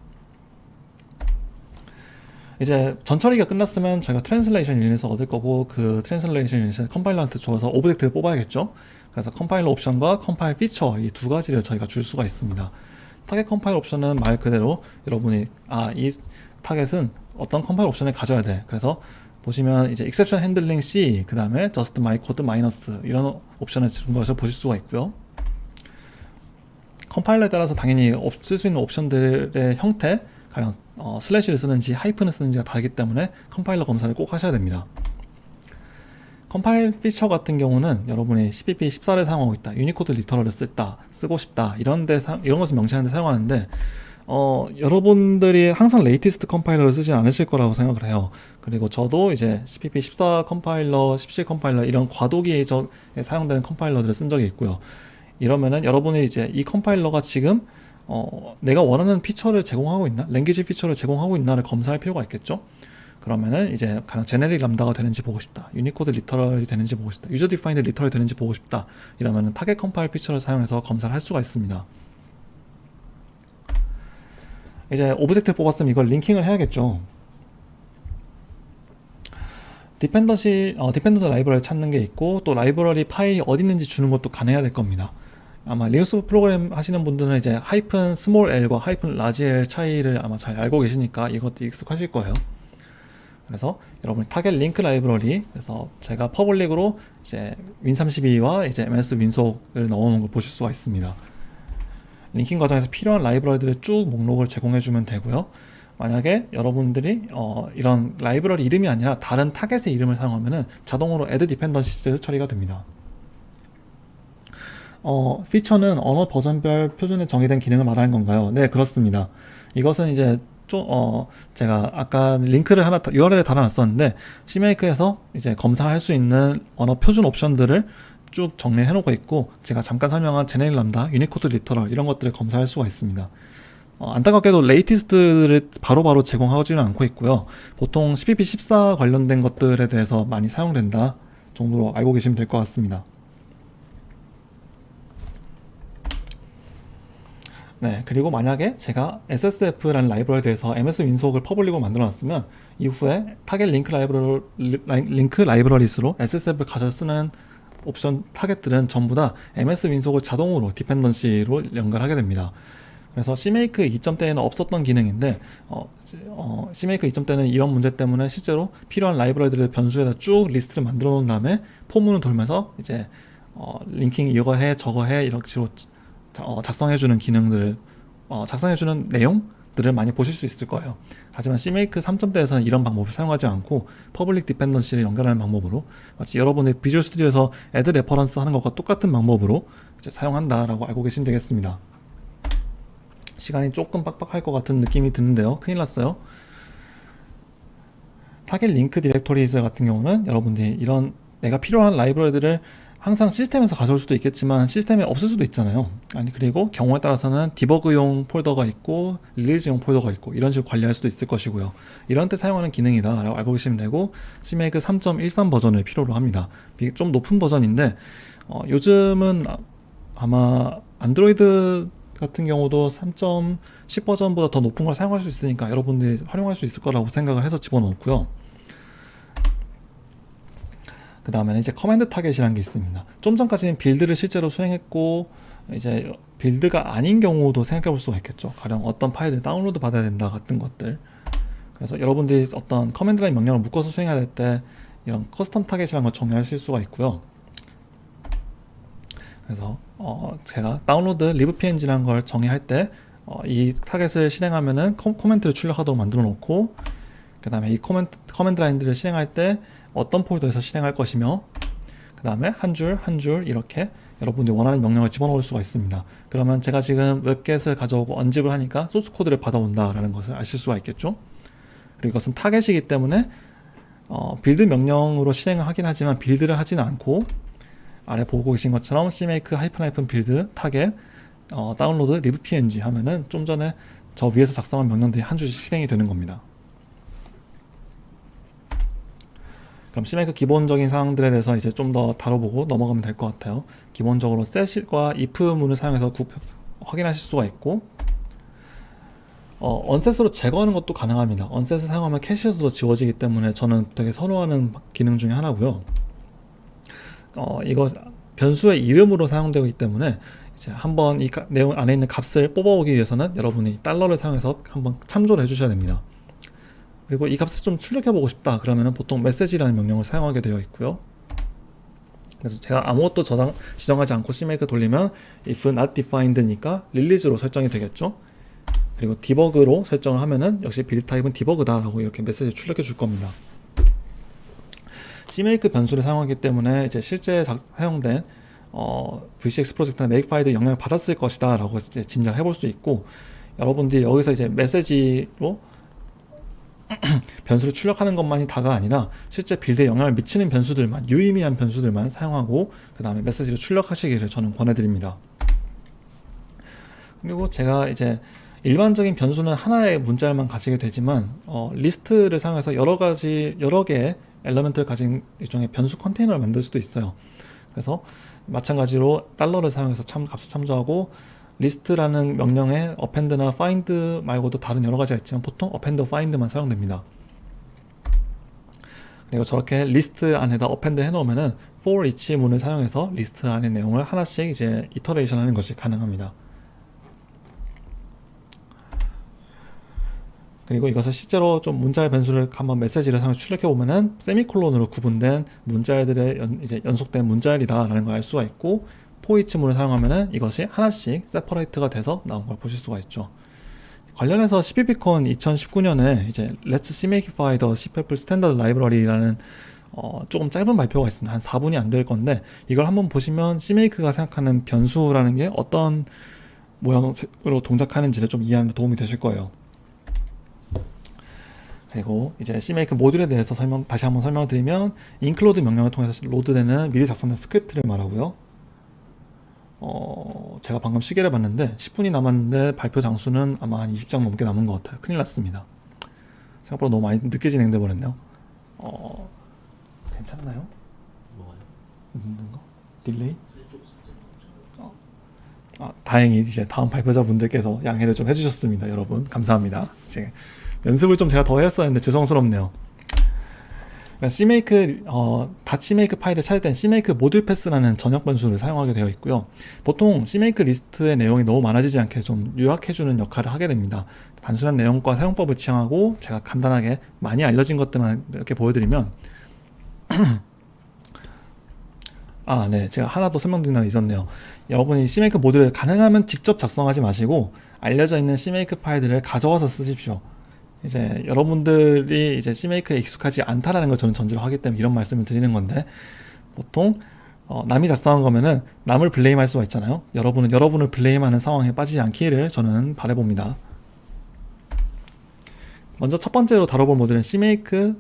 이제 전처리가 끝났으면 저희가 트랜슬레이션 유닛을 얻을 거고, 그 트랜슬레이션 유닛을 컴파일러한테 주어서 오브젝트를 뽑아야겠죠. 그래서 컴파일러 옵션과 컴파일 피처, 이 두 가지를 저희가 줄 수가 있습니다. 타겟 컴파일 옵션은 말 그대로 여러분이 이 타겟은 어떤 컴파일 옵션을 가져야 돼. 그래서 보시면 이제 exception handling C, 그 다음에 just my code minus 이런 옵션을 준 것을 보실 수가 있고요. 컴파일러에 따라서 당연히 쓸 수 있는 옵션들의 형태, 가령 슬래시를 쓰는지 하이픈을 쓰는지가 다르기 때문에 컴파일러 검사를 꼭 하셔야 됩니다. 컴파일 피처 같은 경우는 여러분이 CPP 14를 사용하고 있다, 유니코드 리터럴을 쓰고 싶다, 이런 것을 명시하는 데 사용하는데, 여러분들이 항상 레이티스트 컴파일러를 쓰지 않으실 거라고 생각을 해요. 그리고 저도 이제 CPP 14 컴파일러, 17 컴파일러 이런 과도기에 사용되는 컴파일러들을 쓴 적이 있고요. 이러면은 여러분이 이제 이 컴파일러가 지금 내가 원하는 피처를 제공하고 있나, 랭귀지 피처를 제공하고 있나를 검사할 필요가 있겠죠. 그러면은 이제 가령 제네릭 람다가 되는지 보고 싶다, 유니코드 리터럴이 되는지 보고 싶다, 유저 디파인드 리터럴이 되는지 보고 싶다, 이러면은 타겟 컴파일 피처를 사용해서 검사를 할 수가 있습니다. 이제 오브젝트 뽑았으면 이걸 링킹을 해야겠죠. 디펜던트 라이브러리 찾는 게 있고, 또 라이브러리 파일이 어디 있는지 주는 것도 가능해야 될 겁니다. 아마 리눅스 프로그램 하시는 분들은 이제 하이픈 스몰 l과 하이픈 라지 l 차이를 아마 잘 알고 계시니까 이것도 익숙하실 거예요. 그래서 여러분 타겟 링크 라이브러리, 그래서 제가 퍼블릭으로 이제 윈32와 이제 ms 윈속을 넣어놓은 걸 보실 수가 있습니다. 링킹 과정에서 필요한 라이브러리들을 쭉 목록을 제공해주면 되고요. 만약에 여러분들이 이런 라이브러리 이름이 아니라 다른 타겟의 이름을 사용하면은 자동으로 add dependencies 처리가 됩니다. 피처는 언어 버전별 표준에 정의된 기능을 말하는 건가요? 네, 그렇습니다. 이것은 이제 제가 아까 링크를 하나 URL에 달아놨었는데 CMake에서 이제 검사할 수 있는 언어 표준 옵션들을 쭉 정리해 놓고 있고, 제가 잠깐 설명한 제네릭 람다, 유니코드 리터럴 이런 것들을 검사할 수가 있습니다. 안타깝게도 레이티스트를 바로바로 제공하지는 않고 있고요. 보통 CPP14 관련된 것들에 대해서 많이 사용된다 정도로 알고 계시면 될 것 같습니다. 네, 그리고 만약에 제가 SSF라는 라이브러리에 대해서 MS 윈속을 퍼블릭으로 만들어 놨으면 이후에 타겟 링크 라이브러리스로 SSF를 가져 쓰는 옵션 타겟들은 전부 다 MS 윈속을 자동으로 디펜던시로 연결하게 됩니다. 그래서 CMake 2.0때에는 없었던 기능인데 CMake 2.0때는 이런 문제 때문에 실제로 필요한 라이브러리들을 변수에다 쭉 리스트를 만들어 놓은 다음에 포문을 돌면서 이제 링킹 이거 해 저거 해 이렇게 식으로 작성해주는 기능들을 작성해주는 내용들을 많이 보실 수 있을 거예요. 하지만 CMake 3.0에서는 이런 방법을 사용하지 않고 퍼블릭 디펜던시를 연결하는 방법으로, 마치 여러분의 비주얼 스튜디오에서 add 레퍼런스 하는 것과 똑같은 방법으로 이제 사용한다라고 알고 계시면 되겠습니다. 시간이 조금 빡빡할 것 같은 느낌이 드는데요. 큰일 났어요. 타겟 링크 디렉토리즈 같은 경우는 여러분들이 이런 내가 필요한 라이브러리들을 항상 시스템에서 가져올 수도 있겠지만 시스템에 없을 수도 있잖아요. 그리고 경우에 따라서는 디버그용 폴더가 있고 릴리즈용 폴더가 있고 이런 식으로 관리할 수도 있을 것이고요. 이런 때 사용하는 기능이다 라고 알고 계시면 되고, CMake 3.13 버전을 필요로 합니다. 좀 높은 버전인데 요즘은 아마 안드로이드 같은 경우도 3.10 버전보다 더 높은 걸 사용할 수 있으니까 여러분들이 활용할 수 있을 거라고 생각을 해서 집어넣었고요. 그 다음에는 이제 커맨드 타겟이라는 게 있습니다. 좀 전까지는 빌드를 실제로 수행했고 이제 빌드가 아닌 경우도 생각해 볼 수가 있겠죠. 가령 어떤 파일을 다운로드 받아야 된다 같은 것들. 그래서 여러분들이 어떤 커맨드 라인 명령을 묶어서 수행해야 될 때 이런 커스텀 타겟이라는 걸 정의하실 수가 있고요. 그래서 제가 다운로드 libpng라는 걸 정의할 때 이 타겟을 실행하면은 코멘트를 출력하도록 만들어 놓고, 그 다음에 이 커맨드 라인들을 실행할 때 어떤 폴더에서 실행할 것이며, 그 다음에 한 줄 한 줄 이렇게 여러분들이 원하는 명령을 집어넣을 수가 있습니다. 그러면 제가 지금 웹겟을 가져오고 언집을 하니까 소스 코드를 받아온다 라는 것을 아실 수가 있겠죠. 그리고 이것은 타겟이기 때문에 빌드 명령으로 실행을 하긴 하지만 빌드를 하지는 않고, 아래 보고 계신 것처럼 CMake -" 빌드 타겟 다운로드 libpng 하면은 좀 전에 저 위에서 작성한 명령들이 한 줄씩 실행이 되는 겁니다. 그럼 CMake 기본적인 사항들에 대해서 이제 좀 더 다뤄보고 넘어가면 될 것 같아요. 기본적으로 set과 if 문을 사용해서 확인하실 수가 있고, onset으로 제거하는 것도 가능합니다. onset을 사용하면 캐시에서도 지워지기 때문에 저는 되게 선호하는 기능 중에 하나고요. 이거 변수의 이름으로 사용되고 있기 때문에 이제 한번 이 내용 안에 있는 값을 뽑아오기 위해서는 여러분이 달러를 사용해서 한번 참조를 해주셔야 됩니다. 그리고 이 값을 좀 출력해보고 싶다 그러면은 보통 메시지라는 명령을 사용하게 되어 있고요. 그래서 제가 아무것도 지정하지 않고 CMake 돌리면 if not defined니까 릴리즈로 설정이 되겠죠. 그리고 디버그로 설정을 하면은 역시 빌드 타입은 디버그다 라고 이렇게 메시지 출력해 줄 겁니다. CMake 변수를 사용하기 때문에 이제 실제 사용된 VCX 프로젝트나 메이크파일들 영향을 받았을 것이다 라고 이제 짐작해 볼 수 있고, 여러분들이 여기서 이제 메시지로 변수를 출력하는 것만이 다가 아니라 실제 빌드에 영향을 미치는 변수들만, 유의미한 변수들만 사용하고 그 다음에 메시지를 출력하시기를 저는 권해드립니다. 그리고 제가 이제 일반적인 변수는 하나의 문자열만 가지게 되지만 리스트를 사용해서 여러 개의 엘리먼트를 가진 일종의 변수 컨테이너를 만들 수도 있어요. 그래서 마찬가지로 달러를 사용해서 값을 참조하고, 리스트라는 명령에 append나 find 말고도 다른 여러 가지가 있지만 보통 append, find만 사용됩니다. 그리고 저렇게 리스트 안에다 append 해놓으면은 for each 문을 사용해서 리스트 안의 내용을 하나씩 이제 이터레이션 하는 것이 가능합니다. 그리고 이것을 실제로 좀 문자열 변수를 한번 메시지를 사용해서 출력해 보면은 세미콜론으로 구분된 문자열들의 이제 연속된 문자열이다 라는 걸 알 수가 있고, 포이츠물을 사용하면은 이것이 하나씩 세퍼레이트가 돼서 나온 걸 보실 수가 있죠. 관련해서 CPPCon 2019년에 이제 Let's CMakify the CPAP Standard Library라는 조금 짧은 발표가 있습니다. 한 4분이 안 될 건데 이걸 한번 보시면 CMake가 생각하는 변수라는 게 어떤 모양으로 동작하는지를 좀 이해하는 데 도움이 되실 거예요. 그리고 이제 CMake 모듈에 대해서 다시 한번 설명을 드리면 include 명령을 통해서 로드되는 미리 작성된 스크립트를 말하고요. 제가 방금 시계를 봤는데 10분이 남았는데 발표 장수는 아마 한 20장 넘게 남은 것 같아요. 큰일 났습니다. 생각보다 너무 많이 늦게 진행돼 버렸네요. 괜찮나요? 뭐가요? 늦는 거? 딜레이? 다행히 이제 다음 발표자분들께서 양해를 좀 해주셨습니다. 여러분 감사합니다. 이제 연습을 좀 제가 더 했었는데 죄송스럽네요. CMake, .CMake 파일을 찾을 땐 CMake 모듈 패스라는 전역 변수를 사용하게 되어 있고요. 보통 CMake 리스트의 내용이 너무 많아지지 않게 좀 요약해주는 역할을 하게 됩니다. 단순한 내용과 사용법을 지향하고 제가 간단하게 많이 알려진 것들만 이렇게 보여드리면 네. 제가 하나 더 설명드리는 게 있었네요. 여러분이 CMake 모듈을 가능하면 직접 작성하지 마시고 알려져 있는 CMake 파일들을 가져와서 쓰십시오. 이제 여러분들이 이제 CMake에 익숙하지 않다라는 걸 저는 전제로 하기 때문에 이런 말씀을 드리는 건데 보통 남이 작성한 거면은 남을 블레임할 수가 있잖아요. 여러분은 여러분을 블레임하는 상황에 빠지지 않기를 저는 바라봅니다. 먼저 첫 번째로 다뤄볼 모듈은 CMake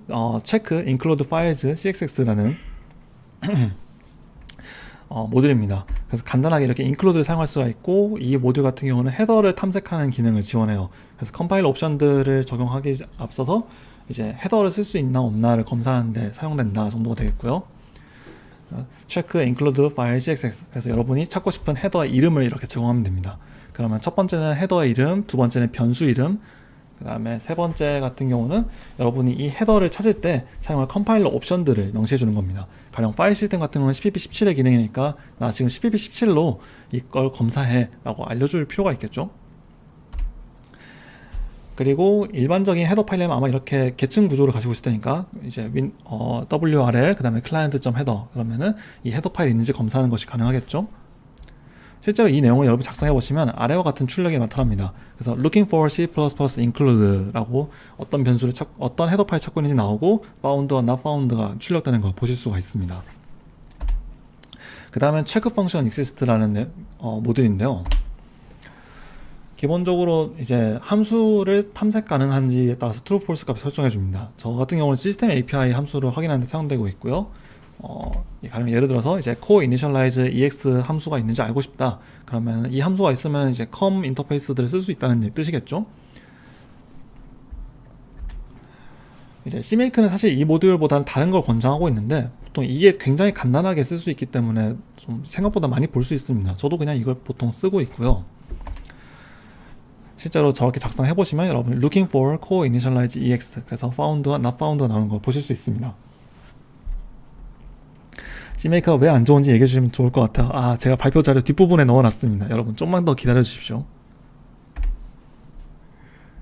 check include files cxx라는 모듈입니다. 그래서 간단하게 이렇게 include를 사용할 수가 있고 이 모듈 같은 경우는 헤더를 탐색하는 기능을 지원해요. 그래서 컴파일러 옵션들을 적용하기 앞서서 이제 헤더를 쓸 수 있나 없나를 검사하는 데 사용된다 정도가 되겠고요. check include file cxx 그래서 여러분이 찾고 싶은 헤더의 이름을 이렇게 제공하면 됩니다. 그러면 첫 번째는 헤더의 이름, 두 번째는 변수 이름, 그 다음에 세 번째 같은 경우는 여러분이 이 헤더를 찾을 때 사용할 컴파일러 옵션들을 명시해 주는 겁니다. 가령 파일 시스템 같은 경우는 CPP17의 기능이니까 나 지금 CPP17로 이걸 검사해 라고 알려줄 필요가 있겠죠. 그리고 일반적인 헤더 파일이면 아마 이렇게 계층 구조를 가지고 있을 테니까 이제 WRL 그 다음에 client.header 그러면은 이 헤더 파일이 있는지 검사하는 것이 가능하겠죠. 실제로 이 내용을 여러분 작성해 보시면 아래와 같은 출력이 나타납니다. 그래서 looking for C++ include라고 어떤 변수를 어떤 헤더 파일 찾고 있는지 나오고 found와 not found가 출력되는 걸 보실 수가 있습니다. 그 다음엔 check function exist라는 모듈인데요. 기본적으로 이제 함수를 탐색 가능한지에 따라서 true, false 값을 설정해 줍니다. 저 같은 경우는 시스템 API 함수를 확인하는 데 사용되고 있고요. 가령 예를 들어서 이제 core initialize ex 함수가 있는지 알고 싶다. 그러면 이 함수가 있으면 이제 com 인터페이스들을 쓸 수 있다는 뜻이겠죠. 이제 CMake는 사실 이 모듈보다는 다른 걸 권장하고 있는데 보통 이게 굉장히 간단하게 쓸 수 있기 때문에 좀 생각보다 많이 볼 수 있습니다. 저도 그냥 이걸 보통 쓰고 있고요. 실제로 저렇게 작성해 보시면 여러분 looking for core initialize ex 그래서 found와 not found 나오는 걸 보실 수 있습니다. CMake가 왜 안 좋은지 얘기해 주시면 좋을 것 같아요. 제가 발표 자료 뒷부분에 넣어놨습니다. 여러분 좀만 더 기다려 주십시오.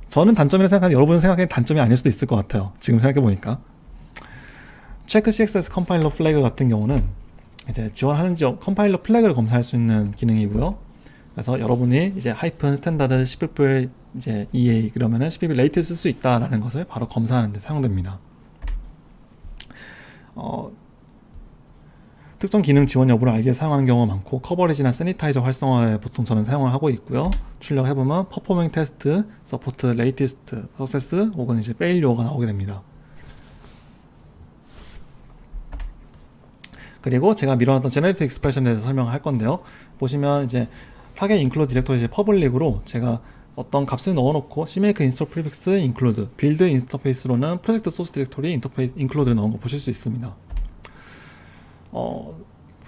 저는 단점이라 생각하는데 여러분은 생각하기엔 단점이 아닐 수도 있을 것 같아요. 지금 생각해 보니까 check cxs 컴파일러 플래그 같은 경우는 이제 지원하는지 컴파일러 플래그를 검사할 수 있는 기능이고요. 그래서 여러분이 이제 하이픈 스탠다드 CPP 이제 EA 그러면은 CPP 레이트 쓸 수 있다라는 것을 바로 검사하는 데 사용됩니다. 특정 기능 지원 여부를 알기 위해 사용하는 경우가 많고 커버리지나 세니타이저 활성화에 보통 저는 사용을 하고 있고요. 출력해보면 퍼포밍 테스트, 서포트, 레이티스트, 서세스 혹은 이제 페일리어가 나오게 됩니다. 그리고 제가 미뤄놨던 제너레이티브 익스프레션에 대해서 설명을 할 건데요. 보시면 이제 타겟 인클루드 디렉토리 이제 퍼블릭으로 제가 어떤 값을 넣어놓고 CMake install prefix include 빌드 인터페이스로는 프로젝트 소스 디렉토리 인터페이스 include를 넣은 거 보실 수 있습니다.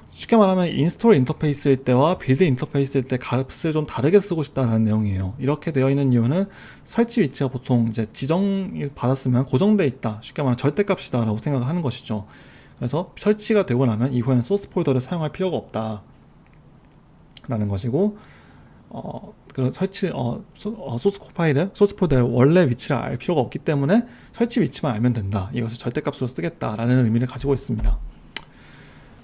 쉽게 말하면 인스톨 인터페이스일 때와 빌드 인터페이스일 때 값을 좀 다르게 쓰고 싶다는 내용이에요. 이렇게 되어 있는 이유는 설치 위치가 보통 이제 지정을 받았으면 고정되어 있다. 쉽게 말하면 절대값이다 라고 생각을 하는 것이죠. 그래서 설치가 되고 나면 이후에는 소스 폴더를 사용할 필요가 없다 라는 것이고 그 설치 소스 파일의 소스 폴더의 원래 위치를 알 필요가 없기 때문에 설치 위치만 알면 된다. 이것을 절대값으로 쓰겠다라는 의미를 가지고 있습니다.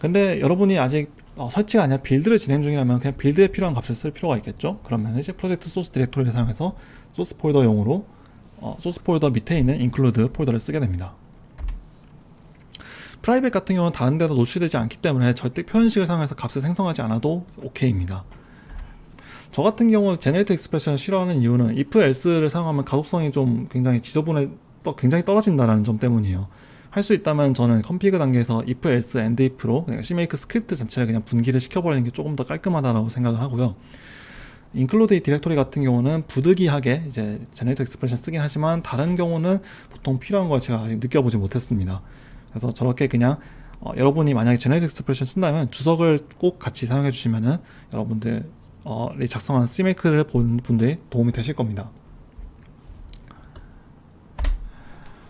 근데 여러분이 아직 설치가 아니라 빌드를 진행 중이라면 그냥 빌드에 필요한 값을 쓸 필요가 있겠죠. 그러면 이제 프로젝트 소스 디렉토리를 사용해서 소스 폴더용으로 소스 폴더 밑에 있는 include 폴더를 쓰게 됩니다. 프라이빗 같은 경우는 다른 데도 노출되지 않기 때문에 절대 표현식을 사용해서 값을 생성하지 않아도 OK입니다. 저 같은 경우 제네레이트 익스프레션을 싫어하는 이유는 if else를 사용하면 가독성이 좀 굉장히 굉장히 떨어진다는 점 때문이에요. 할 수 있다면 저는 컴피그 단계에서 if else and if로 그러니까 CMake 스크립트 전체를 그냥 분기를 시켜버리는 게 조금 더 깔끔하다고 생각을 하고요. include 디렉토리 같은 경우는 부득이하게 이제 제네레이트 익스프레션 쓰긴 하지만 다른 경우는 보통 필요한 걸 제가 아직 느껴보지 못했습니다. 그래서 저렇게 그냥 여러분이 만약에 제네레이트 익스프레션 쓴다면 주석을 꼭 같이 사용해 주시면은 여러분들이 작성하는 CMake를 본 분들이 도움이 되실 겁니다.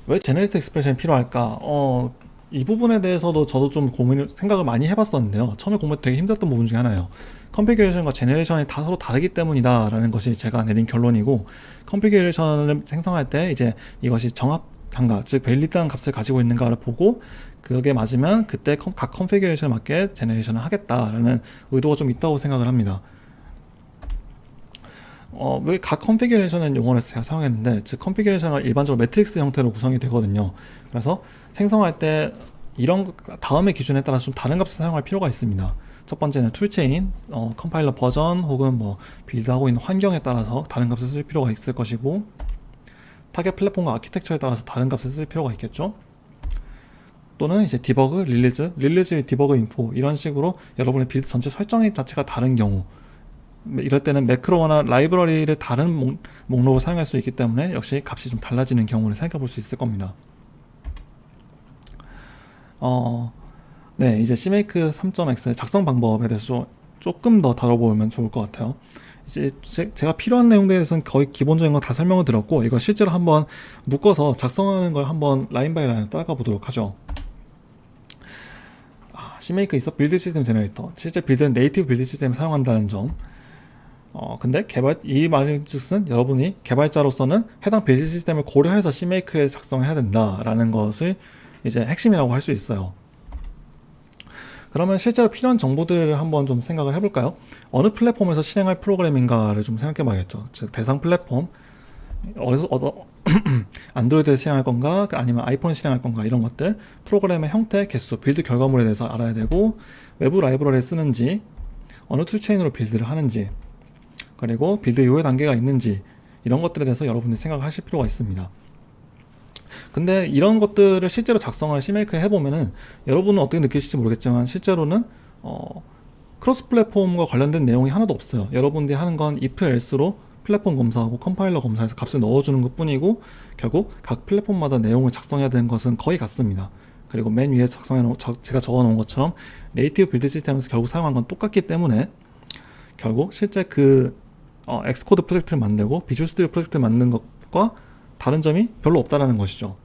왜 제네레이트 익스프레션이 필요할까? 이 부분에 대해서도 저도 좀 생각을 많이 해봤었는데요. 처음에 공부할 때 되게 힘들었던 부분 중에 하나예요. 컨피규레이션과 제네레이션이 다 서로 다르기 때문이다 라는 것이 제가 내린 결론이고, 컨피규레이션을 생성할 때 이제 이것이 정합한가, 즉 밸리드한 값을 가지고 있는가를 보고 그게 맞으면 그때 각 컨피규레이션에 맞게 제네레이션을 하겠다라는 의도가 좀 있다고 생각을 합니다. 왜 각 컨피규레이션은 용어를 제가 사용했는데, 즉 컨피규레이션은 일반적으로 매트릭스 형태로 구성이 되거든요. 그래서 생성할 때 이런 다음의 기준에 따라서 좀 다른 값을 사용할 필요가 있습니다. 첫 번째는 툴체인, 컴파일러 버전 혹은 뭐 빌드하고 있는 환경에 따라서 다른 값을 쓸 필요가 있을 것이고, 타겟 플랫폼과 아키텍처에 따라서 다른 값을 쓸 필요가 있겠죠. 또는 이제 디버그, 릴리즈, 디버그 인포 이런 식으로 여러분의 빌드 전체 설정 자체가 다른 경우, 이럴 때는 매크로나 라이브러리를 다른 목록을 사용할 수 있기 때문에 역시 값이 좀 달라지는 경우를 생각해 볼 수 있을 겁니다. 네, 이제 CMake 3.x의 작성 방법에 대해서 조금 더 다뤄보면 좋을 것 같아요. 이제 제가 필요한 내용에 대해서는 거의 기본적인 거 다 설명을 드렸고, 이거 실제로 한번 묶어서 작성하는 걸 한번 라인 바이 라인 따라가 보도록 하죠. CMake 있어 빌드 시스템 제너레이터. 실제 빌드는 네이티브 빌드 시스템을 사용한다는 점. 근데 이 말인즉슨 여러분이 개발자로서는 해당 빌드 시스템을 고려해서 CMake에 작성해야 된다라는 것을 이제 핵심이라고 할 수 있어요. 그러면 실제로 필요한 정보들을 한번 좀 생각을 해볼까요? 어느 플랫폼에서 실행할 프로그램인가를 좀 생각해 봐야겠죠. 즉 대상 플랫폼, 안드로이드에 실행할 건가 아니면 아이폰에 실행할 건가, 이런 것들, 프로그램의 형태, 개수, 빌드 결과물에 대해서 알아야 되고, 외부 라이브러리를 쓰는지, 어느 툴체인으로 빌드를 하는지, 그리고 빌드 이후의 단계가 있는지, 이런 것들에 대해서 여러분들이 생각을 하실 필요가 있습니다. 근데 이런 것들을 실제로 작성을 CMake에 해보면은 여러분은 어떻게 느끼실지 모르겠지만 실제로는 크로스 플랫폼과 관련된 내용이 하나도 없어요. 여러분들이 하는 건 if else로 플랫폼 검사하고 컴파일러 검사해서 값을 넣어주는 것 뿐이고, 결국 각 플랫폼마다 내용을 작성해야 되는 것은 거의 같습니다. 그리고 맨 위에 제가 적어놓은 것처럼 네이티브 빌드 시스템에서 결국 사용한 건 똑같기 때문에 결국 실제 엑스코드 프로젝트를 만들고 비주얼 스튜디오 프로젝트를 만드는 것과 다른 점이 별로 없다라는 것이죠.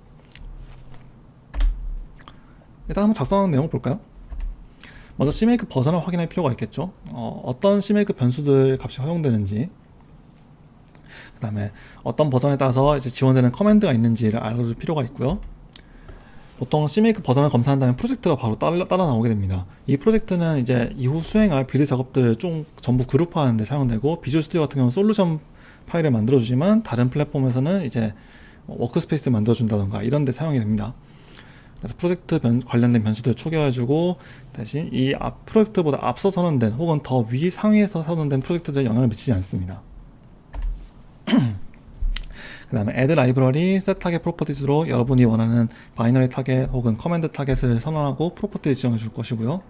일단 한번 작성하는 내용을 볼까요? 먼저 CMake 버전을 확인할 필요가 있겠죠. 어떤 CMake 변수들 값이 허용되는지, 그 다음에 어떤 버전에 따라서 이제 지원되는 커맨드가 있는지를 알아둘 필요가 있고요. 보통 CMake 버전을 검사한다면 프로젝트가 바로 따라 나오게 됩니다. 이 프로젝트는 이제 이후 수행할 빌드 작업들을 전부 그룹화하는 데 사용되고, 비주얼 스튜디오 같은 경우는 솔루션 파일을 만들어주지만 다른 플랫폼에서는 이제 워크스페이스 만들어준다던가 이런 데 사용이 됩니다. 그래서 프로젝트 관련된 변수들을 초기화해주고, 대신 이 프로젝트보다 앞서 선언된 혹은 더 상위에서 선언된 프로젝트들에 영향을 미치지 않습니다. 그 다음에 add library, set target properties로 여러분이 원하는 바이너리 타겟 혹은 커맨드 타겟을 선언하고 프로퍼티를 지정해 줄 것이고요.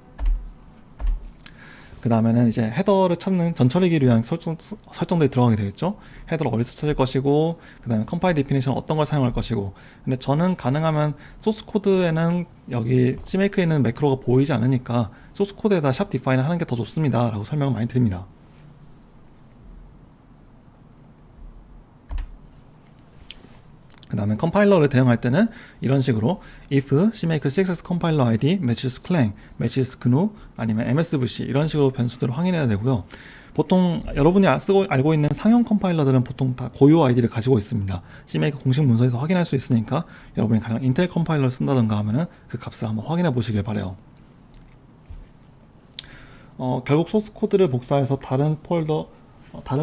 그 다음에는 이제 헤더를 찾는 전처리기를 위한 설정들이 들어가게 되겠죠. 헤더를 어디서 찾을 것이고, 그 다음에 컴파일 디피니션 어떤 걸 사용할 것이고. 근데 저는 가능하면 소스 코드에는 여기 CMake에 있는 매크로가 보이지 않으니까 소스 코드에다 샵 디파인을 하는 게 더 좋습니다 라고 설명을 많이 드립니다. 그 다음에 컴파일러를 대응할 때는 이런 식으로 if CMake CSS 컴파일러 ID matches clang, matches GNU 아니면 MSVC 이런 식으로 변수들을 확인해야 되고요. 보통 여러분이 알고 있는 상용 컴파일러들은 보통 다 고유 아이디를 가지고 있습니다. CMake 공식 문서에서 확인할 수 있으니까 여러분이 가령 인텔 컴파일러를 쓴다던가 하면은 그 값을 한번 확인해 보시길 바래요. 결국 소스 코드를 복사해서 다른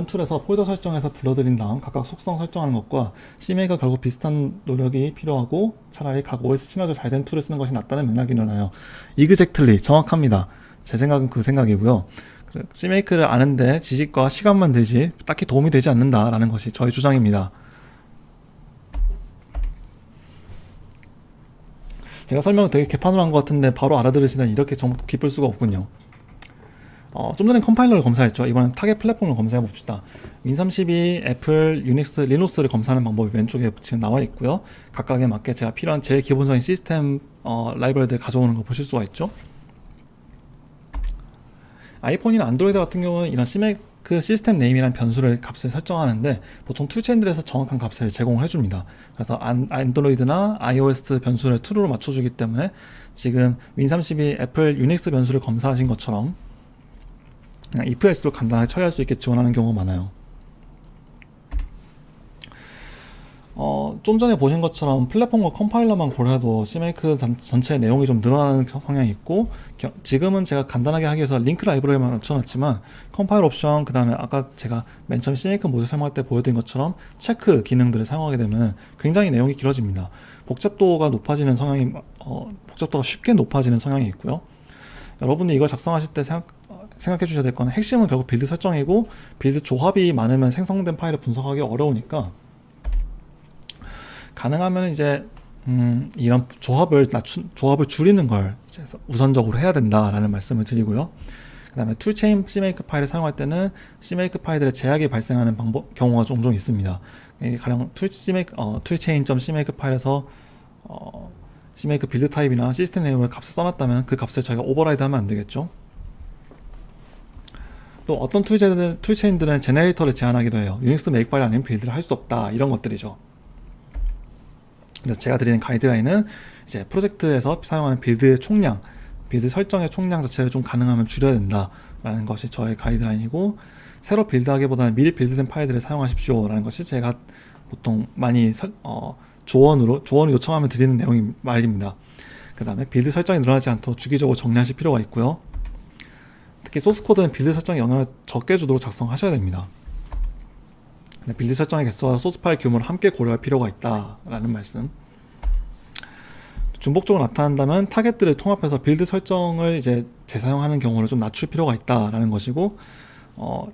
툴에서 폴더 설정해서 불러들인 다음 각각 속성 설정하는 것과 CMake가 결국 비슷한 노력이 필요하고 차라리 각 OS 친화적 잘 된 툴을 쓰는 것이 낫다는 맥락이 일어나요. Exactly, 정확합니다. 제 생각은 그 생각이고요. CMake를 아는데 지식과 시간만 들지 딱히 도움이 되지 않는다라는 것이 저의 주장입니다. 제가 설명을 되게 개판으로 한 것 같은데 바로 알아들으시다니 이렇게 기쁠 수가 없군요. 좀 전에 컴파일러를 검사했죠. 이번엔 타겟 플랫폼을 검사해 봅시다. 윈32, 애플, 유닉스, 리눅스를 검사하는 방법이 왼쪽에 지금 나와 있고요. 각각에 맞게 제가 필요한 제일 기본적인 시스템 라이브러리들 가져오는 거 보실 수가 있죠. 아이폰이나 안드로이드 같은 경우는 이런 CMake 시스템 네임이라는 변수를 값을 설정하는데 보통 툴체인들에서 정확한 값을 제공을 해줍니다. 그래서 안드로이드나 iOS 변수를 true로 맞춰주기 때문에 지금 윈32 애플 유닉스 변수를 검사하신 것처럼 그냥 if else로 간단하게 처리할 수 있게 지원하는 경우가 많아요. 좀 전에 보신 것처럼 플랫폼과 컴파일러만 고려해도 CMake 전체 내용이 좀 늘어나는 성향이 있고 지금은 제가 간단하게 하기 위해서 링크 라이브러리만 넣어놨지만 컴파일 옵션 그 다음에 아까 제가 맨 처음 CMake 모듈 사용할 때 보여드린 것처럼 체크 기능들을 사용하게 되면 굉장히 내용이 길어집니다. 복잡도가 높아지는 성향이 복잡도가 쉽게 높아지는 성향이 있고요. 여러분이 이걸 작성하실 때 생각해 주셔야 될 건 핵심은 결국 빌드 설정이고 빌드 조합이 많으면 생성된 파일을 분석하기 어려우니까 가능하면 이제 이런 조합을 줄이는 걸 우선적으로 해야 된다라는 말씀을 드리고요. 그 다음에 툴체인 CMake 파일을 사용할 때는 CMake 파일들의 제약이 발생하는 경우가 종종 있습니다. 가령 툴체인.cmake 파일에서 CMake 빌드 타입이나 시스템 네임을 값을 써놨다면 그 값을 저희가 오버라이드 하면 안 되겠죠. 또 어떤 툴체인들은 제네레이터를 제한하기도 해요. 유닉스 메이크 파일 아니면 빌드를 할 수 없다 이런 것들이죠. 그래서 제가 드리는 가이드라인은 이제 프로젝트에서 사용하는 빌드의 총량, 빌드 설정의 총량 자체를 좀 가능하면 줄여야 된다라는 것이 저의 가이드라인이고 새로 빌드하기보다는 미리 빌드된 파일들을 사용하십시오라는 것이 제가 보통 많이 조언을 요청하면 드리는 내용이 말입니다. 그 다음에 빌드 설정이 늘어나지 않도록 주기적으로 정리하실 필요가 있고요. 특히 소스 코드는 빌드 설정에 영향을 적게 주도록 작성하셔야 됩니다. 빌드 설정의 개수와 소스 파일 규모를 함께 고려할 필요가 있다라는 말씀. 중복적으로 나타난다면 타겟들을 통합해서 빌드 설정을 이제 재사용하는 경우를 좀 낮출 필요가 있다라는 것이고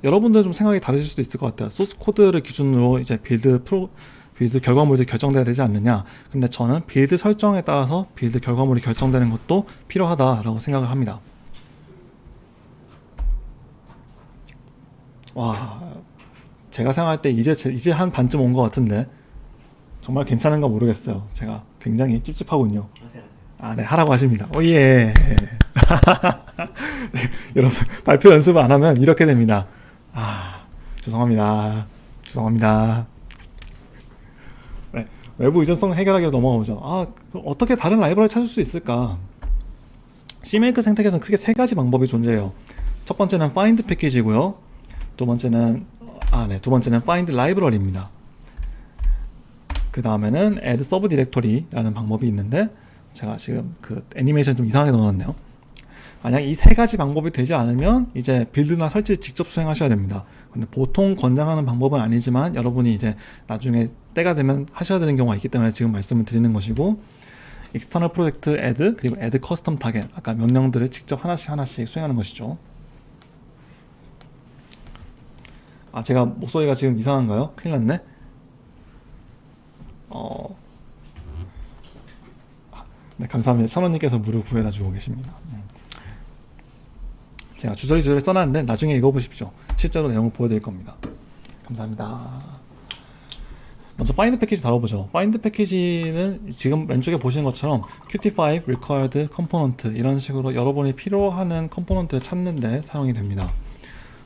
여러분들 좀 생각이 다르실 수도 있을 것 같아요. 소스 코드를 기준으로 이제 빌드 결과물이 결정돼야 되지 않느냐. 근데 저는 빌드 설정에 따라서 빌드 결과물이 결정되는 것도 필요하다라고 생각을 합니다. 와, 제가 생각할 때 이제 한 반쯤 온 것 같은데 정말 괜찮은가 모르겠어요. 제가 굉장히 찝찝하군요. 하세요. 네, 하라고 하십니다. 오예. 네, 여러분 발표 연습을 안 하면 이렇게 됩니다. 죄송합니다. 네, 외부 의존성 해결하기로 넘어가보죠. 어떻게 다른 라이브러리 찾을 수 있을까? CMake 생태계에서는 크게 세 가지 방법이 존재해요. 첫 번째는 find 패키지고요. 두 번째는 find library입니다. 그 다음에는 add subdirectory라는 방법이 있는데 제가 지금 그 애니메이션 좀 이상하게 넣어놨네요. 만약 이 세 가지 방법이 되지 않으면 이제 빌드나 설치를 직접 수행하셔야 됩니다. 근데 보통 권장하는 방법은 아니지만 여러분이 이제 나중에 때가 되면 하셔야 되는 경우가 있기 때문에 지금 말씀을 드리는 것이고 external project add 그리고 add custom target 아까 명령들을 직접 하나씩 수행하는 것이죠. 제가 목소리가 지금 이상한가요? 큰일 났네. 네, 감사합니다. 천원님께서 무릎 구해다 주고 계십니다. 제가 주저리 써놨는데 나중에 읽어보십시오. 실제로 내용을 보여드릴 겁니다. 감사합니다. 먼저 find 패키지 다뤄보죠. find 패키지는 지금 왼쪽에 보시는 것처럼 Qt5 required component 이런 식으로 여러분이 필요하는 컴포넌트를 찾는데 사용이 됩니다.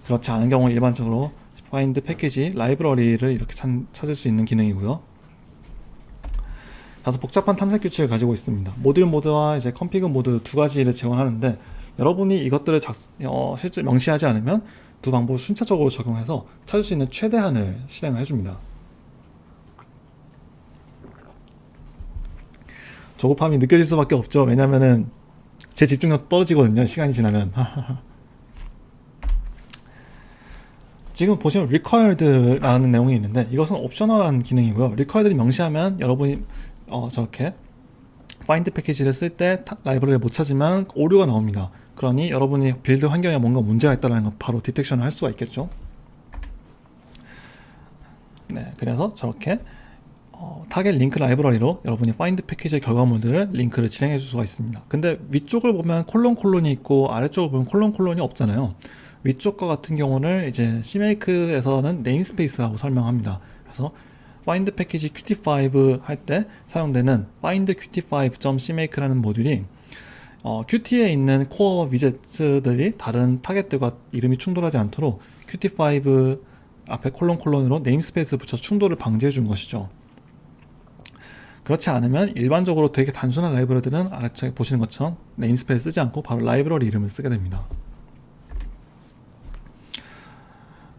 그렇지 않은 경우 일반적으로 find 패키지 라이브러리를 이렇게 찾을 수 있는 기능이고요. 다소 복잡한 탐색 규칙을 가지고 있습니다. 모듈 모드와 이제 config 모드 두 가지를 제공하는데 여러분이 이것들을 실제 명시하지 않으면 두 방법을 순차적으로 적용해서 찾을 수 있는 최대한을 실행을 해줍니다. 조급함이 느껴질 수밖에 없죠. 왜냐면은 제 집중력 떨어지거든요. 시간이 지나면. 지금 보시면 required라는 내용이 있는데 이것은 옵셔널한 기능이고요. required를 명시하면 여러분이 저렇게 find 패키지를 쓸 때 라이브러리를 못 찾으면 오류가 나옵니다. 그러니 여러분이 빌드 환경에 뭔가 문제가 있다는 걸 바로 디텍션을 할 수가 있겠죠. 네, 그래서 저렇게 타겟 링크 라이브러리로 여러분이 find 패키지의 결과물들을 링크를 진행해 줄 수가 있습니다. 근데 위쪽을 보면 콜론이 있고 아래쪽을 보면 콜론이 없잖아요. 위쪽 거 같은 경우는 이제 CMake에서는 네임스페이스라고 설명합니다. 그래서 find 패키지 qt5 할 때 사용되는 find qt5.cmake라는 모듈이 qt에 있는 코어 위젯들이 다른 타겟들과 이름이 충돌하지 않도록 qt5 앞에 콜론으로 네임스페이스 붙여 충돌을 방지해 준 것이죠. 그렇지 않으면 일반적으로 되게 단순한 라이브러리들은 아래쪽에 보시는 것처럼 네임스페이스 쓰지 않고 바로 라이브러리 이름을 쓰게 됩니다.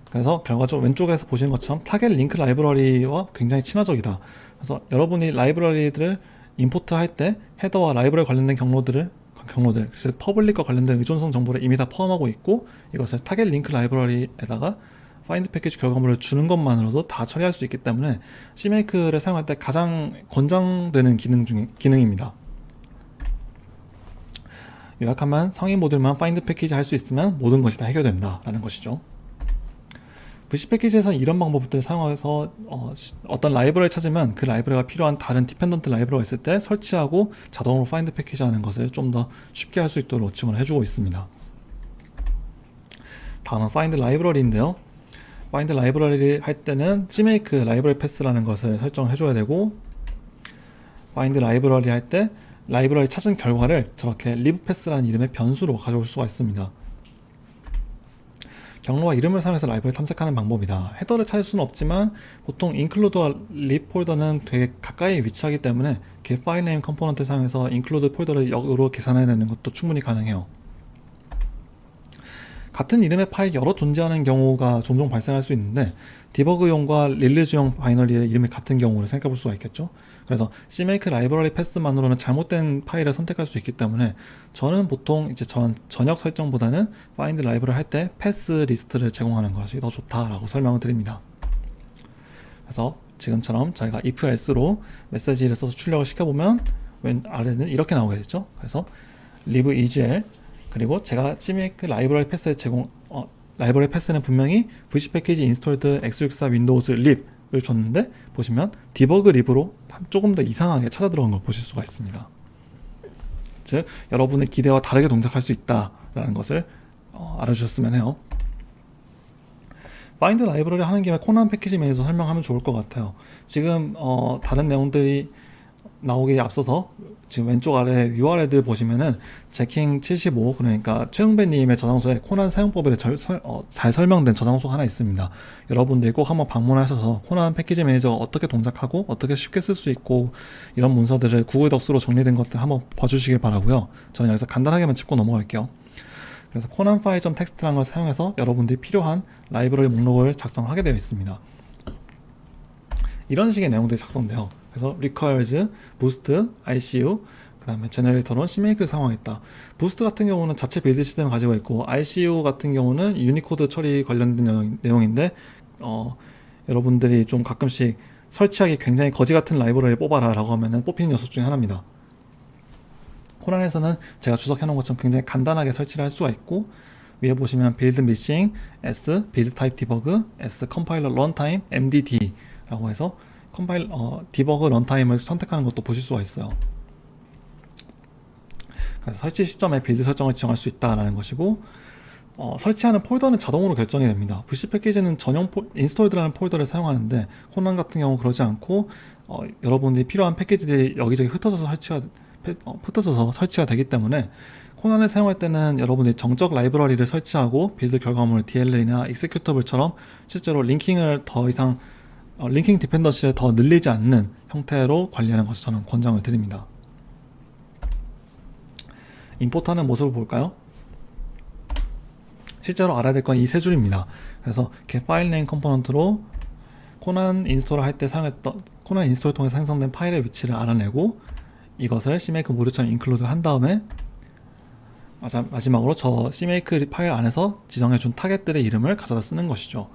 그래서 결과적으로 왼쪽에서 보시는 것처럼 타겟 링크 라이브러리와 굉장히 친화적이다. 그래서 여러분이 라이브러리들을 임포트 할 때 헤더와 라이브러리 관련된 경로들, 그래서 퍼블릭과 관련된 의존성 정보를 이미 다 포함하고 있고 이것을 타겟 링크 라이브러리에다가 파인드 패키지 결과물을 주는 것만으로도 다 처리할 수 있기 때문에 CMake를 사용할 때 가장 권장되는 기능입니다. 요약하면 성인 모듈만 파인드 패키지 할 수 있으면 모든 것이 다 해결된다 라는 것이죠. VC 패키지에서는 이런 방법들을 사용해서 어떤 라이브러리를 찾으면 그 라이브러리가 필요한 다른 디펜던트 라이브러리가 있을 때 설치하고 자동으로 파인드 패키지 하는 것을 좀 더 쉽게 할 수 있도록 지원을 해주고 있습니다. 다음은 파인드 라이브러리인데요. 파인드 라이브러리 할 때는 CMake 라이브러리 패스라는 것을 설정을 해줘야 되고 파인드 라이브러리 할 때 라이브러리 찾은 결과를 저렇게 live 패스라는 이름의 변수로 가져올 수가 있습니다. 경로와 이름을 사용해서 라이브러리 탐색하는 방법이다. 헤더를 찾을 수는 없지만 보통 include와 lib 폴더는 되게 가까이 위치하기 때문에 get file name 컴포넌트를 사용해서 include 폴더를 역으로 계산해내는 것도 충분히 가능해요. 같은 이름의 파일이 여러 존재하는 경우가 종종 발생할 수 있는데 디버그용과 릴리즈용 바이너리의 이름이 같은 경우를 생각해 볼 수가 있겠죠. 그래서 CMake 라이브러리 패스만으로는 잘못된 파일을 선택할 수 있기 때문에 저는 보통 이제 전역 설정보다는 find 라이브러리 할 때 패스 리스트를 제공하는 것이 더 좋다라고 설명을 드립니다. 그래서 지금처럼 저희가 if else로 메시지를 써서 출력을 시켜보면 왼 아래는 이렇게 나오게 되죠. 그래서 live EGL 그리고 제가 CMake 라이브러리 패스에 라이브러리 패스는 분명히 VC 패키지 인스톨드 x64 윈도우즈 lib을 줬는데 보시면 디버그 lib로 조금 더 이상하게 찾아 들어간 걸 보실 수가 있습니다. 즉 여러분의 기대와 다르게 동작할 수 있다라는 것을 알아주셨으면 해요. 파인드 라이브러리 하는 김에 코난 패키지 매니저 설명하면 좋을 것 같아요. 지금 다른 내용들이 나오기에 앞서서 지금 왼쪽 아래 URL들 보시면은 제킹75 그러니까 최흥배님의 저장소에 코난 사용법에 잘 설명된 저장소가 하나 있습니다. 여러분들이 꼭 한번 방문하셔서 코난 패키지 매니저가 어떻게 동작하고 어떻게 쉽게 쓸 수 있고 이런 문서들을 구글 덕스로 정리된 것들 한번 봐주시길 바라고요. 저는 여기서 간단하게만 짚고 넘어갈게요. 그래서 코난 파일.txt라는 걸 사용해서 여러분들이 필요한 라이브러리 목록을 작성하게 되어 있습니다. 이런 식의 내용들이 작성돼요. 그래서 requires, boost, ICU, 그 다음에 제너레이터론 CMake를 사용하겠다. boost 같은 경우는 자체 빌드 시스템을 가지고 있고 ICU 같은 경우는 유니코드 처리 관련된 내용인데 여러분들이 좀 가끔씩 설치하기 굉장히 거지 같은 라이브러리를 뽑아라 라고 하면은 뽑히는 녀석 중에 하나입니다. 코난에서는 제가 주석해 놓은 것처럼 굉장히 간단하게 설치를 할 수가 있고 위에 보시면 build missing, s, build type debug, s, compiler runtime, mdd 라고 해서 디버그 런타임을 선택하는 것도 보실 수가 있어요. 그래서 설치 시점에 빌드 설정을 지정할 수 있다라는 것이고 설치하는 폴더는 자동으로 결정이 됩니다. VC 패키지는 전용 인스톨드라는 폴더를 사용하는데 코난 같은 경우 그러지 않고 여러분들이 필요한 패키지들이 여기저기 흩어져서 설치가 되기 때문에 코난을 사용할 때는 여러분들이 정적 라이브러리를 설치하고 빌드 결과물 DLL이나 executable처럼 실제로 링킹을 더 이상 링킹 디펜던시를 더 늘리지 않는 형태로 관리하는 것을 저는 권장을 드립니다. 임포트하는 모습을 볼까요? 실제로 알아야 될 건 이 세 줄입니다. 그래서 get file name 컴포넌트로 코난 인스톨을 할 때 사용했던 코난 인스톨을 통해서 생성된 파일의 위치를 알아내고 이것을 CMake 모듈처럼 인클루드를 한 다음에 마지막으로 저 CMake 파일 안에서 지정해준 타겟들의 이름을 가져다 쓰는 것이죠.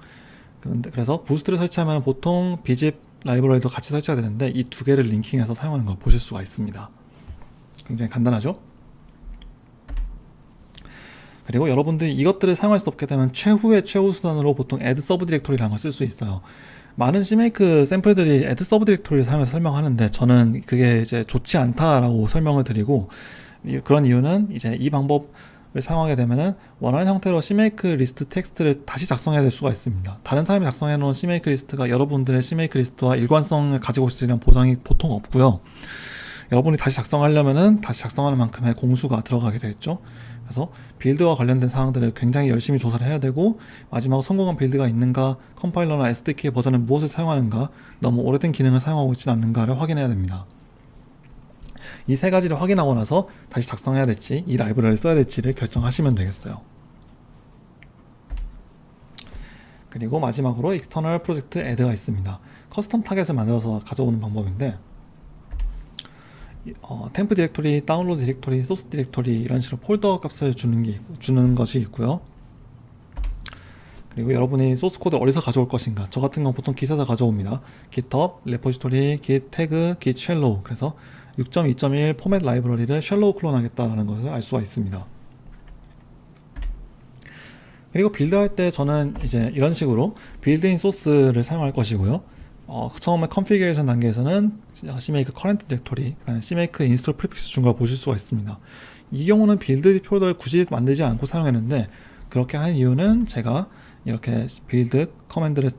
그래서 부스트를 설치하면 보통 bzip 라이브러리도 같이 설치가 되는데 이 두 개를 링킹해서 사용하는 걸 보실 수가 있습니다. 굉장히 간단하죠? 그리고 여러분들이 이것들을 사용할 수 없게 되면 최후의 최후 수단으로 보통 add sub directory라는 걸 쓸 수 있어요. 많은 CMake 샘플들이 add sub directory를 사용해서 설명하는데 저는 그게 이제 좋지 않다라고 설명을 드리고, 그런 이유는 이제 이 방법을 사용하게 되면은 원하는 형태로 CMake 리스트 텍스트를 다시 작성해야 될 수가 있습니다. 다른 사람이 작성해 놓은 CMake 리스트가 여러분들의 CMake 리스트와 일관성을 가지고 있으리란 보장이 보통 없고요. 여러분이 다시 작성하려면은 다시 작성하는 만큼의 공수가 들어가게 되겠죠. 그래서 빌드와 관련된 사항들을 굉장히 열심히 조사를 해야 되고, 마지막 성공한 빌드가 있는가, 컴파일러나 SDK 버전을 무엇을 사용하는가, 너무 오래된 기능을 사용하고 있지 않는가를 확인해야 됩니다. 이 세 가지를 확인하고 나서 다시 작성해야 될지, 이 라이브러리를 써야 될지를 결정하시면 되겠어요. 그리고 마지막으로 external project add가 있습니다. 커스텀 타겟을 만들어서 가져오는 방법인데, 템프 디렉토리, 다운로드 디렉토리, 소스 디렉토리 이런 식으로 폴더 값을 주는 것이 있고요. 그리고 여러분이 소스 코드 어디서 가져올 것인가, 저 같은 건 보통 깃에서 가져옵니다. GitHub, 레포지토리, git 태그, git shallow. 그래서 6.2.1 포맷 라이브러리를 shallow 클론하겠다라는 것을 알 수가 있습니다. 그리고 빌드할 때 저는 이제 이런 식으로 빌드인 소스를 사용할 것이고요. 처음에 컨피그레이션 단계에서는 CMake current directory, CMake install prefix 준 걸 보실 수가 있습니다. 이 경우는 빌드 폴더를 굳이 만들지 않고 사용했는데, 그렇게 한 이유는 제가 이렇게 빌드 커맨드를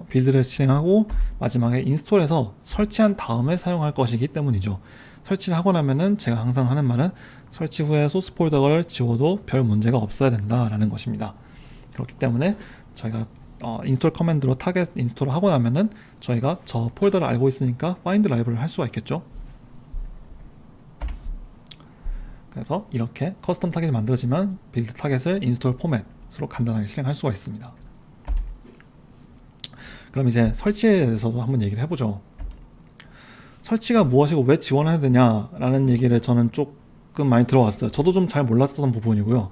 빌드를 실행하고 마지막에 인스톨해서 설치한 다음에 사용할 것이기 때문이죠. 설치를 하고 나면은 제가 항상 하는 말은 설치 후에 소스 폴더를 지워도 별 문제가 없어야 된다라는 것입니다. 그렇기 때문에 저희가 인스톨 커맨드로 타겟 인스톨을 하고 나면은 저희가 저 폴더를 알고 있으니까 find 라이브를 할 수가 있겠죠. 그래서 이렇게 커스텀 타겟이 만들어지면 빌드 타겟을 인스톨 포맷으로 간단하게 실행할 수가 있습니다. 그럼 이제 설치에 대해서도 한번 얘기를 해보죠. 설치가 무엇이고 왜 지원해야 되냐라는 얘기를 저는 조금 많이 들어왔어요. 저도 좀 잘 몰랐던 부분이고요.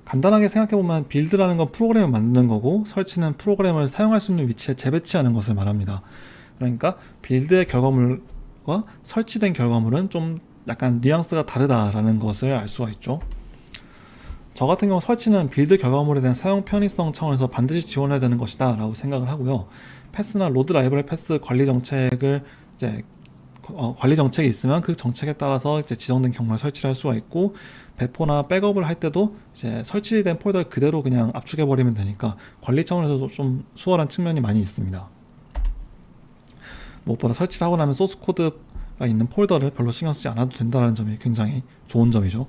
간단하게 생각해보면 빌드라는 건 프로그램을 만드는 거고, 설치는 프로그램을 사용할 수 있는 위치에 재배치하는 것을 말합니다. 그러니까 빌드의 결과물과 설치된 결과물은 좀 약간 뉘앙스가 다르다라는 것을 알 수가 있죠. 저 같은 경우 설치는 빌드 결과물에 대한 사용 편의성 차원에서 반드시 지원해야 되는 것이다 라고 생각을 하고요. 패스나 로드 라이브러리 패스 관리 정책을 이제 관리 정책이 있으면 그 정책에 따라서 이제 지정된 경로를 설치를 할 수가 있고, 배포나 백업을 할 때도 이제 설치된 폴더를 그대로 그냥 압축해 버리면 되니까 관리 차원에서도 좀 수월한 측면이 많이 있습니다. 무엇보다 설치를 하고 나면 소스 코드가 있는 폴더를 별로 신경 쓰지 않아도 된다는 점이 굉장히 좋은 점이죠.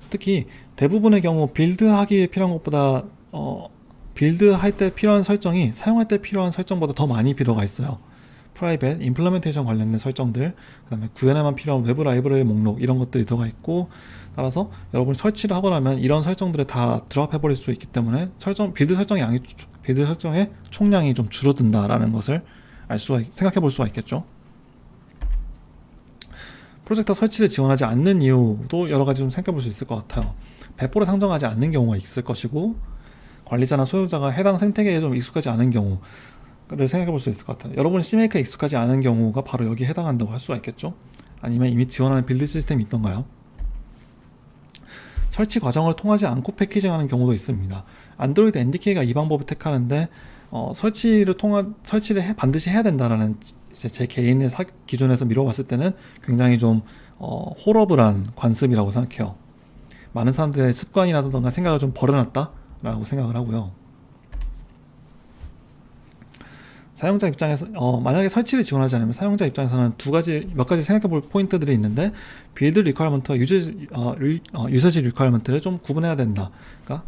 특히 대부분의 경우 빌드하기에 필요한 것보다 빌드할 때 필요한 설정이 사용할 때 필요한 설정보다 더 많이 필요가 있어요. 프라이빗, 임플리멘테이션 관련된 설정들, 그 다음에 구현에만 필요한 외부 라이브러리 목록 이런 것들이 들어가 있고, 따라서 여러분이 설치를 하고 나면 이런 설정들을 다 드랍해 버릴 수 있기 때문에 빌드 설정의 총량이 좀 줄어든다라는 것을 생각해 볼 수가 있겠죠. 프로젝터 설치를 지원하지 않는 이유도 여러 가지 좀 생각해 볼 수 있을 것 같아요. 배포를 상정하지 않는 경우가 있을 것이고, 관리자나 소유자가 해당 생태계에 좀 익숙하지 않은 경우를 생각해 볼 수 있을 것 같아요. 여러분이 CMake에 익숙하지 않은 경우가 바로 여기에 해당한다고 할 수가 있겠죠. 아니면 이미 지원하는 빌드 시스템이 있던가요? 설치 과정을 통하지 않고 패키징하는 경우도 있습니다. 안드로이드 NDK가 이 방법을 택하는데, 설치를 반드시 해야 된다라는 이제 제 개인의 기준에서 미뤄봤을 때는 굉장히 좀 홀러블한 관습이라고 생각해요. 많은 사람들의 습관이라든가 생각을 좀 버려놨다라고 생각을 하고요. 사용자 입장에서 만약에 설치를 지원하지 않으면 사용자 입장에서는 몇 가지 생각해 볼 포인트들이 있는데, 빌드 리퀘어먼트와 유저지 리퀘어먼트를 좀 구분해야 된다. 그러니까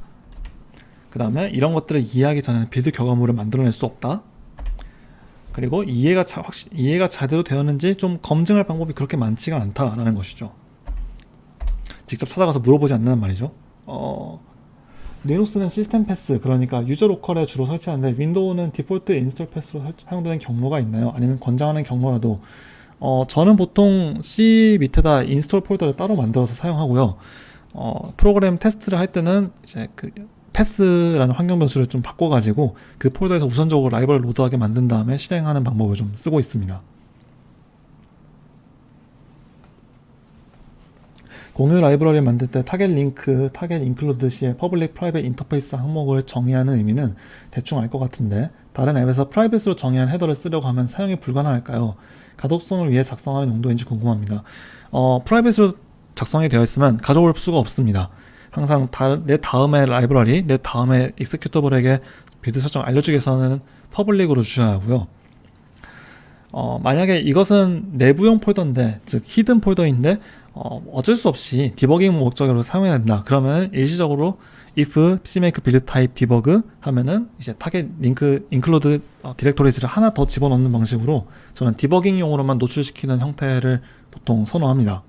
그 다음에 이런 것들을 이해하기 전에는 빌드 결과물을 만들어낼 수 없다. 그리고 이해가 제대로 되었는지 좀 검증할 방법이 그렇게 많지가 않다라는 것이죠. 직접 찾아가서 물어보지 않는 말이죠. 리눅스는 시스템 패스, 그러니까 유저 로컬에 주로 설치하는데, 윈도우는 디폴트 인스톨 패스로 사용되는 경로가 있나요? 아니면 권장하는 경로라도 저는 보통 C 밑에다 인스톨 폴더를 따로 만들어서 사용하고요. 프로그램 테스트를 할 때는 이제 그 패스라는 환경 변수를 좀 바꿔가지고 그 폴더에서 우선적으로 라이브러리를 로드하게 만든 다음에 실행하는 방법을 좀 쓰고 있습니다. 공유 라이브러리 만들 때 타겟 링크, 타겟 인클루드 시에 퍼블릭 프라이빗 인터페이스 항목을 정의하는 의미는 대충 알 것 같은데 다른 앱에서 프라이빗으로 정의한 헤더를 쓰려고 하면 사용이 불가능할까요? 가독성을 위해 작성하는 용도인지 궁금합니다. 프라이빗으로 작성이 되어 있으면 가져올 수가 없습니다. 항상 내 다음의 라이브러리, 내 다음의 익스큐터블에게 빌드 설정 알려주기 위해서는 퍼블릭으로 주셔야 하고요. 만약에 이것은 내부용 폴더인데, 즉 히든 폴더인데 어쩔 수 없이 디버깅 목적으로 사용해야 된다. 그러면 일시적으로 if cmake build type debug 하면은 이제 타겟 링크 include 디렉토리즈를 하나 더 집어넣는 방식으로 저는 디버깅용으로만 노출시키는 형태를 보통 선호합니다.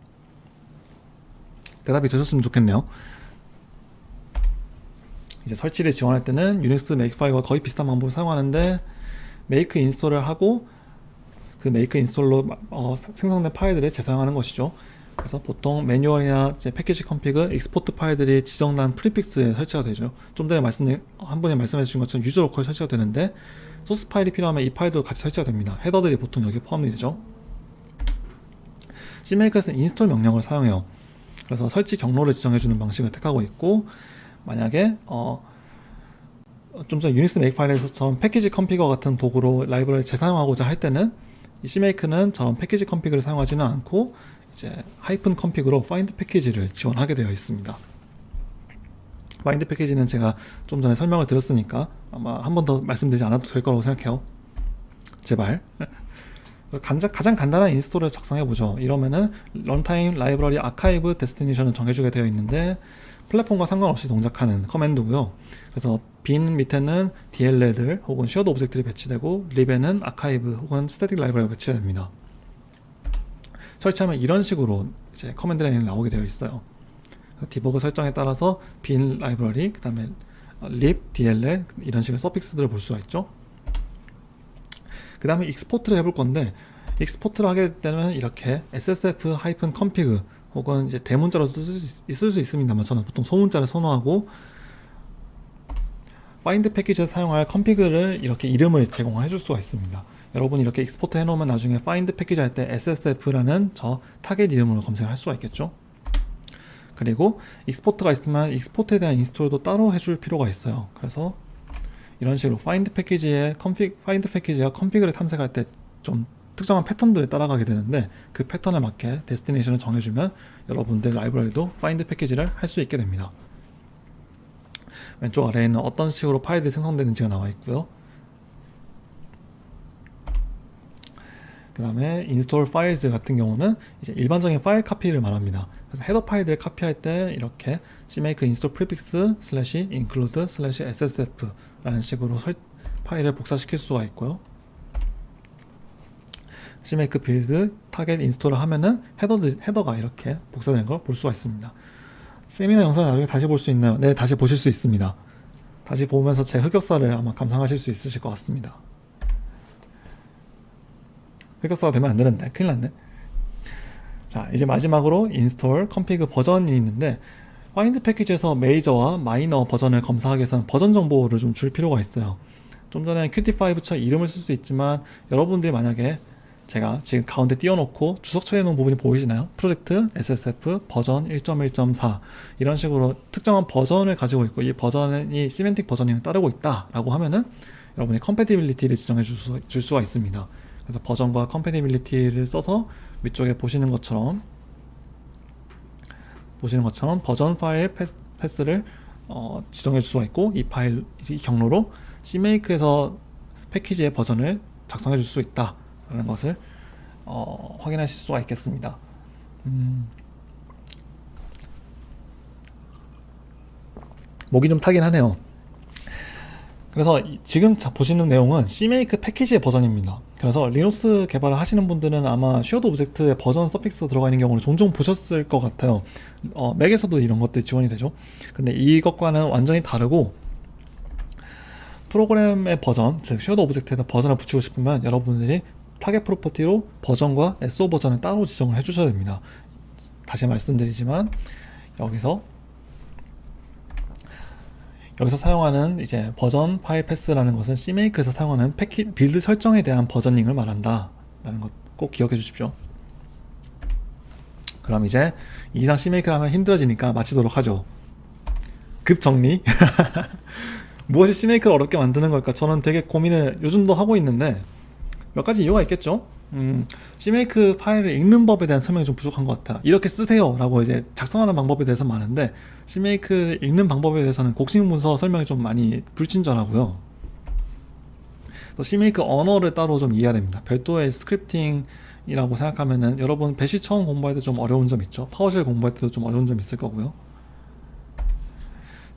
대답이 되셨으면 좋겠네요. 이제 설치를 지원할 때는 유닉스 메이크파일과 거의 비슷한 방법을 사용하는데 메이크 인스톨을 하고 그 메이크 인스톨로 생성된 파일들을 재사용하는 것이죠. 그래서 보통 매뉴얼이나 패키지 컴피그, 익스포트 파일들이 지정된 프리픽스에 설치가 되죠. 좀 전에 한 분이 말씀해 주신 것처럼 유저 로컬에 설치가 되는데 소스 파일이 필요하면 이 파일도 같이 설치가 됩니다. 헤더들이 보통 여기에 포함이 되죠. CMake에서는 인스톨 명령을 사용해요. 그래서 설치 경로를 지정해주는 방식을 택하고 있고 만약에 좀 전에 유닉스 메이크파일에서처럼 패키지 컴피거 같은 도구로 라이브러리를 재사용하고자 할 때는 이 CMake는 저런 패키지 컴피그를 사용하지는 않고 이제 하이픈 컴피그로 파인드 패키지를 지원하게 되어 있습니다. 파인드 패키지는 제가 좀 전에 설명을 드렸으니까 아마 한 번 더 말씀드리지 않아도 될 거라고 생각해요. 제발. 가장 간단한 인스톨을 작성해보죠. 이러면은 런타임 라이브러리 아카이브 데스티네이션을 정해주게 되어 있는데 플랫폼과 상관없이 동작하는 커맨드고요. 그래서 빈 밑에는 DLL들 혹은 쉐어드 오브젝트들이 배치되고 립에는 아카이브 혹은 스태틱 라이브러리가 배치됩니다. 설치하면 이런 식으로 이제 커맨드 라인이 나오게 되어 있어요. 디버그 설정에 따라서 빈 라이브러리, 그 다음에 lib, DLL 이런 식의 서픽스들을 볼 수가 있죠. 그 다음에 익스포트를 해볼 건데 익스포트를 하게 되면 이렇게 ssf-config 혹은 이제 대문자로도 쓸 수 있습니다만 저는 보통 소문자를 선호하고 파인드 패키지에 사용할 컴피그를 이렇게 이름을 제공해 줄 수가 있습니다. 여러분이 이렇게 익스포트 해놓으면 나중에 파인드 패키지 할 때 ssf라는 저 타겟 이름으로 검색을 할 수가 있겠죠. 그리고 익스포트가 있으면 익스포트에 대한 인스톨도 따로 해줄 필요가 있어요. 그래서 이런 식으로 파인드 패키지가 컴피그를 탐색할 때 좀 특정한 패턴들을 따라가게 되는데 그 패턴에 맞게 데스티네이션을 정해주면 여러분들 라이브러리도 파인드 패키지를 할 수 있게 됩니다. 왼쪽 아래에는 어떤 식으로 파일들이 생성되는지가 나와 있고요. 그 다음에 인스톨 파일즈 같은 경우는 이제 일반적인 파일 카피를 말합니다. 그래서 헤더 파일들을 카피할 때 이렇게 cmake install prefix /include /ssf 라는 식으로 파일을 복사시킬 수가 있고요. cmake build target install을 하면은 헤더가 이렇게 복사되는 걸 볼 수가 있습니다. 세미나 영상을 나중에 다시 볼 수 있나요? 네, 다시 보실 수 있습니다. 다시 보면서 제 흑역사를 아마 감상하실 수 있으실 것 같습니다. 흑역사가 되면 안 되는데 큰일 났네. 자, 이제 마지막으로 인스톨 컴피그 버전이 있는데 파인드 패키지에서 메이저와 마이너 버전을 검사하기 위해서는 버전 정보를 좀 줄 필요가 있어요. 좀 전에 Qt5처럼 이름을 쓸 수 있지만 여러분들이 만약에 제가 지금 가운데 띄워놓고 주석 처리해 놓은 부분이 보이시나요? 프로젝트 SSF 버전 1.1.4 이런 식으로 특정한 버전을 가지고 있고 이 버전이 시멘틱 버전을 따르고 있다 라고 하면은 여러분이 컴패티빌리티를 지정해 줄 수가 있습니다. 그래서 버전과 컴패티빌리티를 써서 위쪽에 보시는 것처럼 버전 파일 패스를 지정해 줄 수가 있고 이 경로로 CMake에서 패키지의 버전을 작성해 줄 수 있다 라는 것을 확인하실 수가 있겠습니다. 목이 좀 타긴 하네요. 그래서 지금 보시는 내용은 CMake 패키지의 버전입니다. 그래서 리눅스 개발을 하시는 분들은 아마 쉐어드 오브젝트의 버전 서픽스 들어가 있는 경우를 종종 보셨을 것 같아요. 맥에서도 이런 것들이 지원이 되죠. 근데 이것과는 완전히 다르고 프로그램의 버전, 즉 쉐어드 오브젝트에다 버전을 붙이고 싶으면 여러분들이 타겟 프로퍼티로 버전과 SO 버전을 따로 지정을 해주셔야 됩니다. 다시 말씀드리지만 여기서 사용하는 이제 버전 파일 패스라는 것은 CMake에서 사용하는 빌드 설정에 대한 버저닝을 말한다 라는 것 꼭 기억해 주십시오. 그럼 이제 이 이상 CMake를 하면 힘들어지니까 마치도록 하죠. 급 정리. 무엇이 CMake를 어렵게 만드는 걸까? 저는 되게 고민을 요즘도 하고 있는데 몇 가지 이유가 있겠죠. CMake 파일을 읽는 법에 대한 설명이 좀 부족한 것 같아요. 이렇게 쓰세요 라고 이제 작성하는 방법에 대해서 많은데 CMake를 읽는 방법에 대해서는 곡식 문서 설명이 좀 많이 불친절하고요. 또 CMake 언어를 따로 좀 이해해야 됩니다. 별도의 스크립팅이라고 생각하면은 여러분 배시 처음 공부할 때 좀 어려운 점 있죠. 파워쉘 공부할 때도 좀 어려운 점 있을 거고요.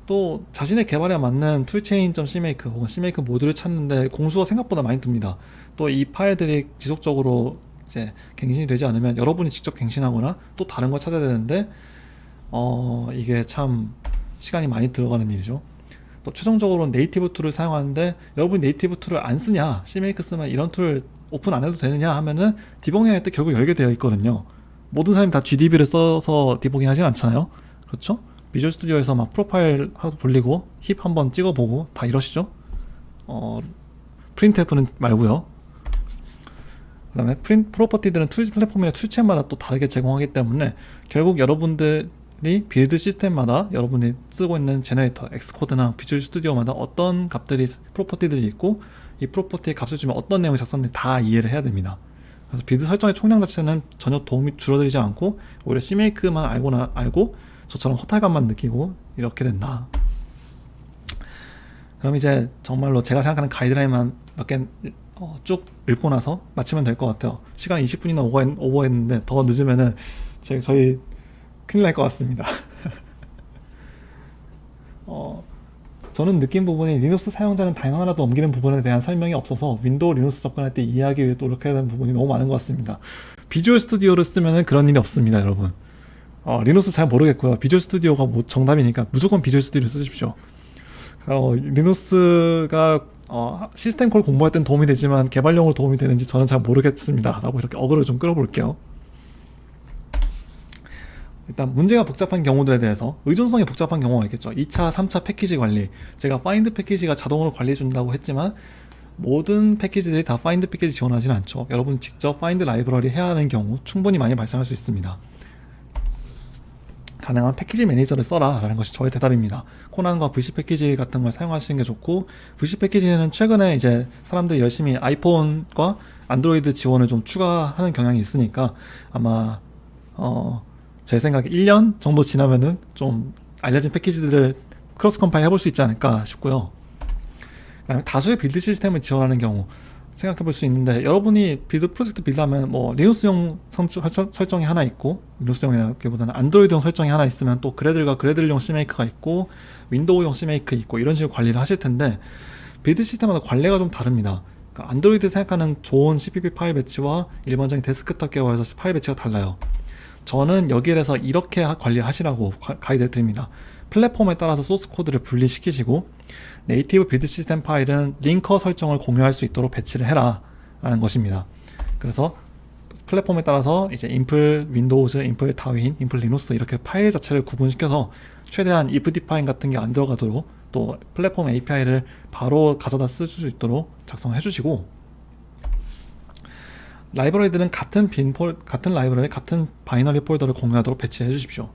또 자신의 개발에 맞는 toolchain.cmake 혹은 cmake 모듈을 찾는데 공수가 생각보다 많이 듭니다. 또 이 파일들이 지속적으로 이제 갱신이 되지 않으면 여러분이 직접 갱신하거나 또 다른 걸 찾아야 되는데 이게 참 시간이 많이 들어가는 일이죠. 또 최종적으로 네이티브 툴을 사용하는데 여러분이 네이티브 툴을 안 쓰냐, cmake 쓰면 이런 툴 오픈 안 해도 되느냐 하면은 디버깅 할 때 결국 열게 되어 있거든요. 모든 사람이 다 GDB를 써서 디버깅 하진 않잖아요. 그렇죠? 비주얼 스튜디오에서 막 프로파일 하고 돌리고 힙 한번 찍어보고 다 이러시죠? 프린트F는 말고요. 그 다음에 프로퍼티들은 툴 플랫폼이나 툴체마다 또 다르게 제공하기 때문에 결국 여러분들이 빌드 시스템마다 여러분이 쓰고 있는 제너레이터, 엑스코드나 비주얼 스튜디오마다 어떤 값들이 프로퍼티들이 있고 이 프로퍼티의 값을 주면 어떤 내용이 작성되는지 다 이해를 해야 됩니다. 그래서 빌드 설정의 총량 자체는 전혀 도움이 줄어들지 않고 오히려 CMake만 알고 저처럼 허탈감만 느끼고 이렇게 된다. 그럼 이제 정말로 제가 생각하는 가이드라인만 몇 개 쭉 읽고 나서 마치면 될 것 같아요. 시간 20분이나 오버했는데 더 늦으면은 저희 큰일 날 것 같습니다. 저는 느낀 부분이 리눅스 사용자는 다양 하나도 옮기는 부분에 대한 설명이 없어서 윈도우 리눅스 접근할 때 이해하기 위해 노력해야 되는 부분이 너무 많은 것 같습니다. 비주얼 스튜디오를 쓰면은 그런 일이 없습니다, 여러분. 리눅스 잘 모르겠고요. 비주얼 스튜디오가 뭐 정답이니까 무조건 비주얼 스튜디오를 쓰십시오. 리눅스가 시스템 콜 공부할 땐 도움이 되지만 개발용으로 도움이 되는지 저는 잘 모르겠습니다 라고 이렇게 어그를 좀 끌어볼게요. 일단 문제가 복잡한 경우들에 대해서 의존성이 복잡한 경우가 있겠죠. 2차, 3차 패키지 관리, 제가 파인드 패키지가 자동으로 관리해 준다고 했지만 모든 패키지들이 다 파인드 패키지 지원하지는 않죠. 여러분 직접 파인드 라이브러리 해야 하는 경우 충분히 많이 발생할 수 있습니다. 가능한 패키지 매니저를 써라 라는 것이 저의 대답입니다. 코난과 VC 패키지 같은 걸 사용하시는 게 좋고, VC 패키지는 최근에 이제 사람들이 열심히 아이폰과 안드로이드 지원을 좀 추가하는 경향이 있으니까 아마 제 생각에 1년 정도 지나면은 좀 알려진 패키지들을 크로스 컴파일 해볼 수 있지 않을까 싶고요. 그다음에 다수의 빌드 시스템을 지원하는 경우 생각해 볼 수 있는데, 여러분이 프로젝트 빌드하면 뭐 리눅스용 설정이 하나 있고, 리눅스용이라기보다는 안드로이드용 설정이 하나 있으면 또 그래들과 그래들용 CMake가 있고 윈도우용 CMake 있고 이런 식으로 관리를 하실 텐데, 빌드 시스템마다 관리가 좀 다릅니다. 그러니까 안드로이드 생각하는 좋은 CPP 파일 배치와 일반적인 데스크탑 계열에서 파일 배치가 달라요. 저는 여기에 대해서 이렇게 관리하시라고 가이드를 드립니다. 플랫폼에 따라서 소스 코드를 분리시키시고 네이티브 빌드 시스템 파일은 링커 설정을 공유할 수 있도록 배치를 해라 라는 것입니다. 그래서 플랫폼에 따라서 이제 인플 윈도우즈, 인플 타윈, 인플 리눅스 이렇게 파일 자체를 구분시켜서 최대한 if define 같은 게 안 들어가도록 또 플랫폼 API를 바로 가져다 쓸 수 있도록 작성해 주시고, 라이브러리들은 같은 라이브러리, 같은 바이너리 폴더를 공유하도록 배치해 주십시오.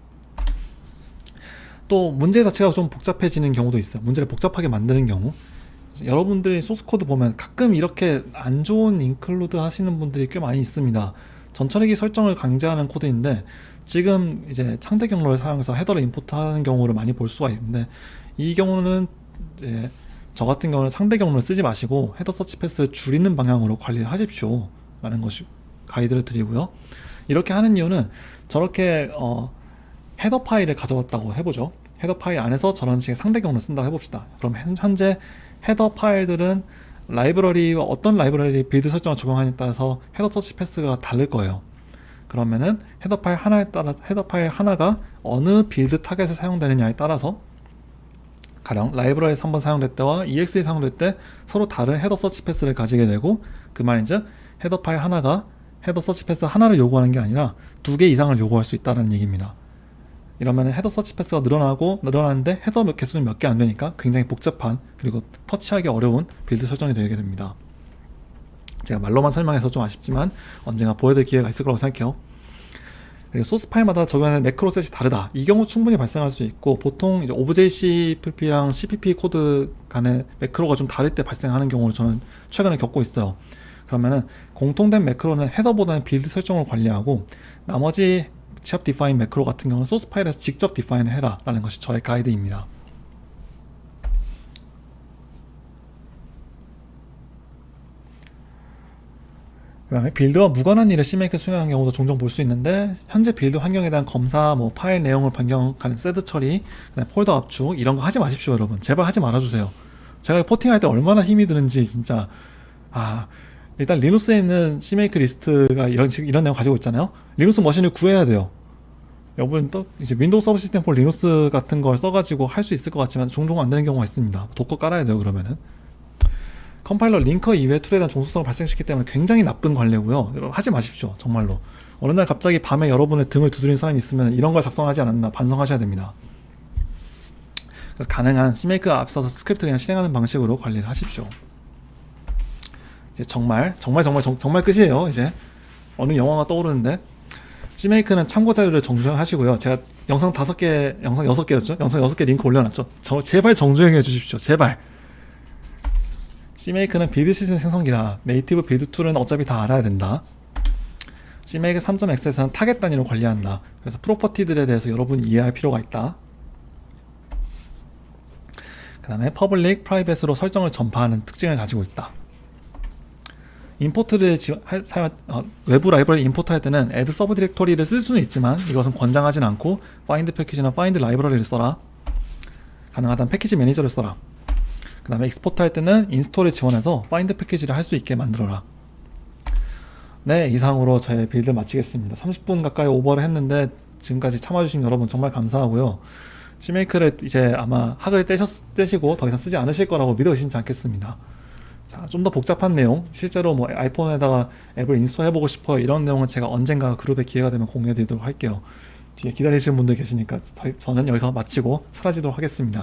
또 문제 자체가 좀 복잡해지는 경우도 있어요. 문제를 복잡하게 만드는 경우, 여러분들이 소스 코드 보면 가끔 이렇게 안 좋은 인클루드 하시는 분들이 꽤 많이 있습니다. 전처리기 설정을 강제하는 코드인데 지금 이제 상대 경로를 사용해서 헤더를 임포트하는 경우를 많이 볼 수가 있는데, 이 경우는 이제 저 같은 경우는 상대 경로를 쓰지 마시고 헤더 서치 패스를 줄이는 방향으로 관리를 하십시오 라는 것이 가이드를 드리고요. 이렇게 하는 이유는 저렇게 헤더 파일을 가져왔다고 해보죠. 헤더 파일 안에서 저런 식의 상대 경로를 쓴다고 해봅시다. 그럼 현재 헤더 파일들은 라이브러리와 어떤 라이브러리 빌드 설정을 적용하느냐에 따라서 헤더 서치 패스가 다를 거예요. 그러면은 헤더 파일 하나가 어느 빌드 타겟에 사용되느냐에 따라서, 가령 라이브러리에서 한번 사용될 때와 EXE 사용될 때 서로 다른 헤더 서치 패스를 가지게 되고, 그 말인즉 헤더 파일 하나가 헤더 서치 패스 하나를 요구하는 게 아니라 2개 이상을 요구할 수 있다는 얘기입니다. 이러면 헤더 서치 패스가 늘어나는데 헤더 개수는 몇 개 안 되니까 굉장히 복잡한 그리고 터치하기 어려운 빌드 설정이 되게 됩니다. 제가 말로만 설명해서 좀 아쉽지만 언젠가 보여드릴 기회가 있을 거라고 생각해요. 그리고 소스 파일마다 적용하는 매크로 셋이 다르다. 이 경우 충분히 발생할 수 있고 보통 이제 OJCPP랑 CPP 코드 간의 매크로가 좀 다를 때 발생하는 경우를 저는 최근에 겪고 있어요. 그러면은 공통된 매크로는 헤더보다는 빌드 설정을 관리하고 나머지 샵 디파인 매크로 같은 경우는 소스 파일에서 직접 디파인을 해라 라는 것이 저의 가이드입니다. 그 다음에 빌드와 무관한 일에 CMake 수행하는 경우도 종종 볼 수 있는데 현재 빌드 환경에 대한 검사, 뭐 파일 내용을 변경하는 세드 처리, 그다음에 폴더 압축 이런 거 하지 마십시오 여러분. 제발 하지 말아주세요. 제가 포팅할 때 얼마나 힘이 드는지 진짜 일단 리눅스에 있는 CMake 리스트가 이런 내용 가지고 있잖아요. 리눅스 머신을 구해야 돼요. 여러분 또 이제 윈도우 서버 시스템 폴 리눅스 같은 걸 써가지고 할 수 있을 것 같지만 종종 안 되는 경우가 있습니다. 도커 깔아야 돼요 그러면은. 컴파일러 링커 이외의 툴에 대한 종속성을 발생시키기 때문에 굉장히 나쁜 관례고요. 여러분 하지 마십시오. 정말로. 어느 날 갑자기 밤에 여러분의 등을 두드린 사람이 있으면 이런 걸 작성하지 않았나 반성하셔야 됩니다. 그래서 가능한 CMake가 앞서서 스크립트 그냥 실행하는 방식으로 관리를 하십시오. 이제 정말 끝이에요. 이제 어느 영화가 떠오르는데 CMake는 참고 자료를 정주행하시고요. 제가 영상 6개였죠? 영상 6개 링크 올려놨죠? 제발 정주행해 주십시오. 제발. CMake는 빌드 시스템 생성기다. 네이티브 빌드 툴은 어차피 다 알아야 된다. CMake 3.x에서는 타겟 단위로 관리한다. 그래서 프로퍼티들에 대해서 여러분이 이해할 필요가 있다. 그 다음에 퍼블릭, 프라이빗으로 설정을 전파하는 특징을 가지고 있다. 임포트를 외부 라이브러리 임포트할 때는 add 서브 디렉토리를 쓸 수는 있지만 이것은 권장하진 않고 find 패키지나 find 라이브러리를 써라. 가능하다면 패키지 매니저를 써라. 그 다음에 익스포트 할 때는 인스톨을 지원해서 파인드 패키지를 할 수 있게 만들어라. 네, 이상으로 제 빌드 마치겠습니다. 30분 가까이 오버를 했는데 지금까지 참아주신 여러분 정말 감사하고요. CMake를 이제 아마 학을 떼시고 더 이상 쓰지 않으실 거라고 믿어 의심치 않겠습니다. 자, 좀 더 복잡한 내용, 실제로 뭐 아이폰에다가 앱을 인스톨 해보고 싶어요 이런 내용은 제가 언젠가 그룹에 기회가 되면 공유해 드리도록 할게요. 뒤에 기다리시는 분들 계시니까 저는 여기서 마치고 사라지도록 하겠습니다.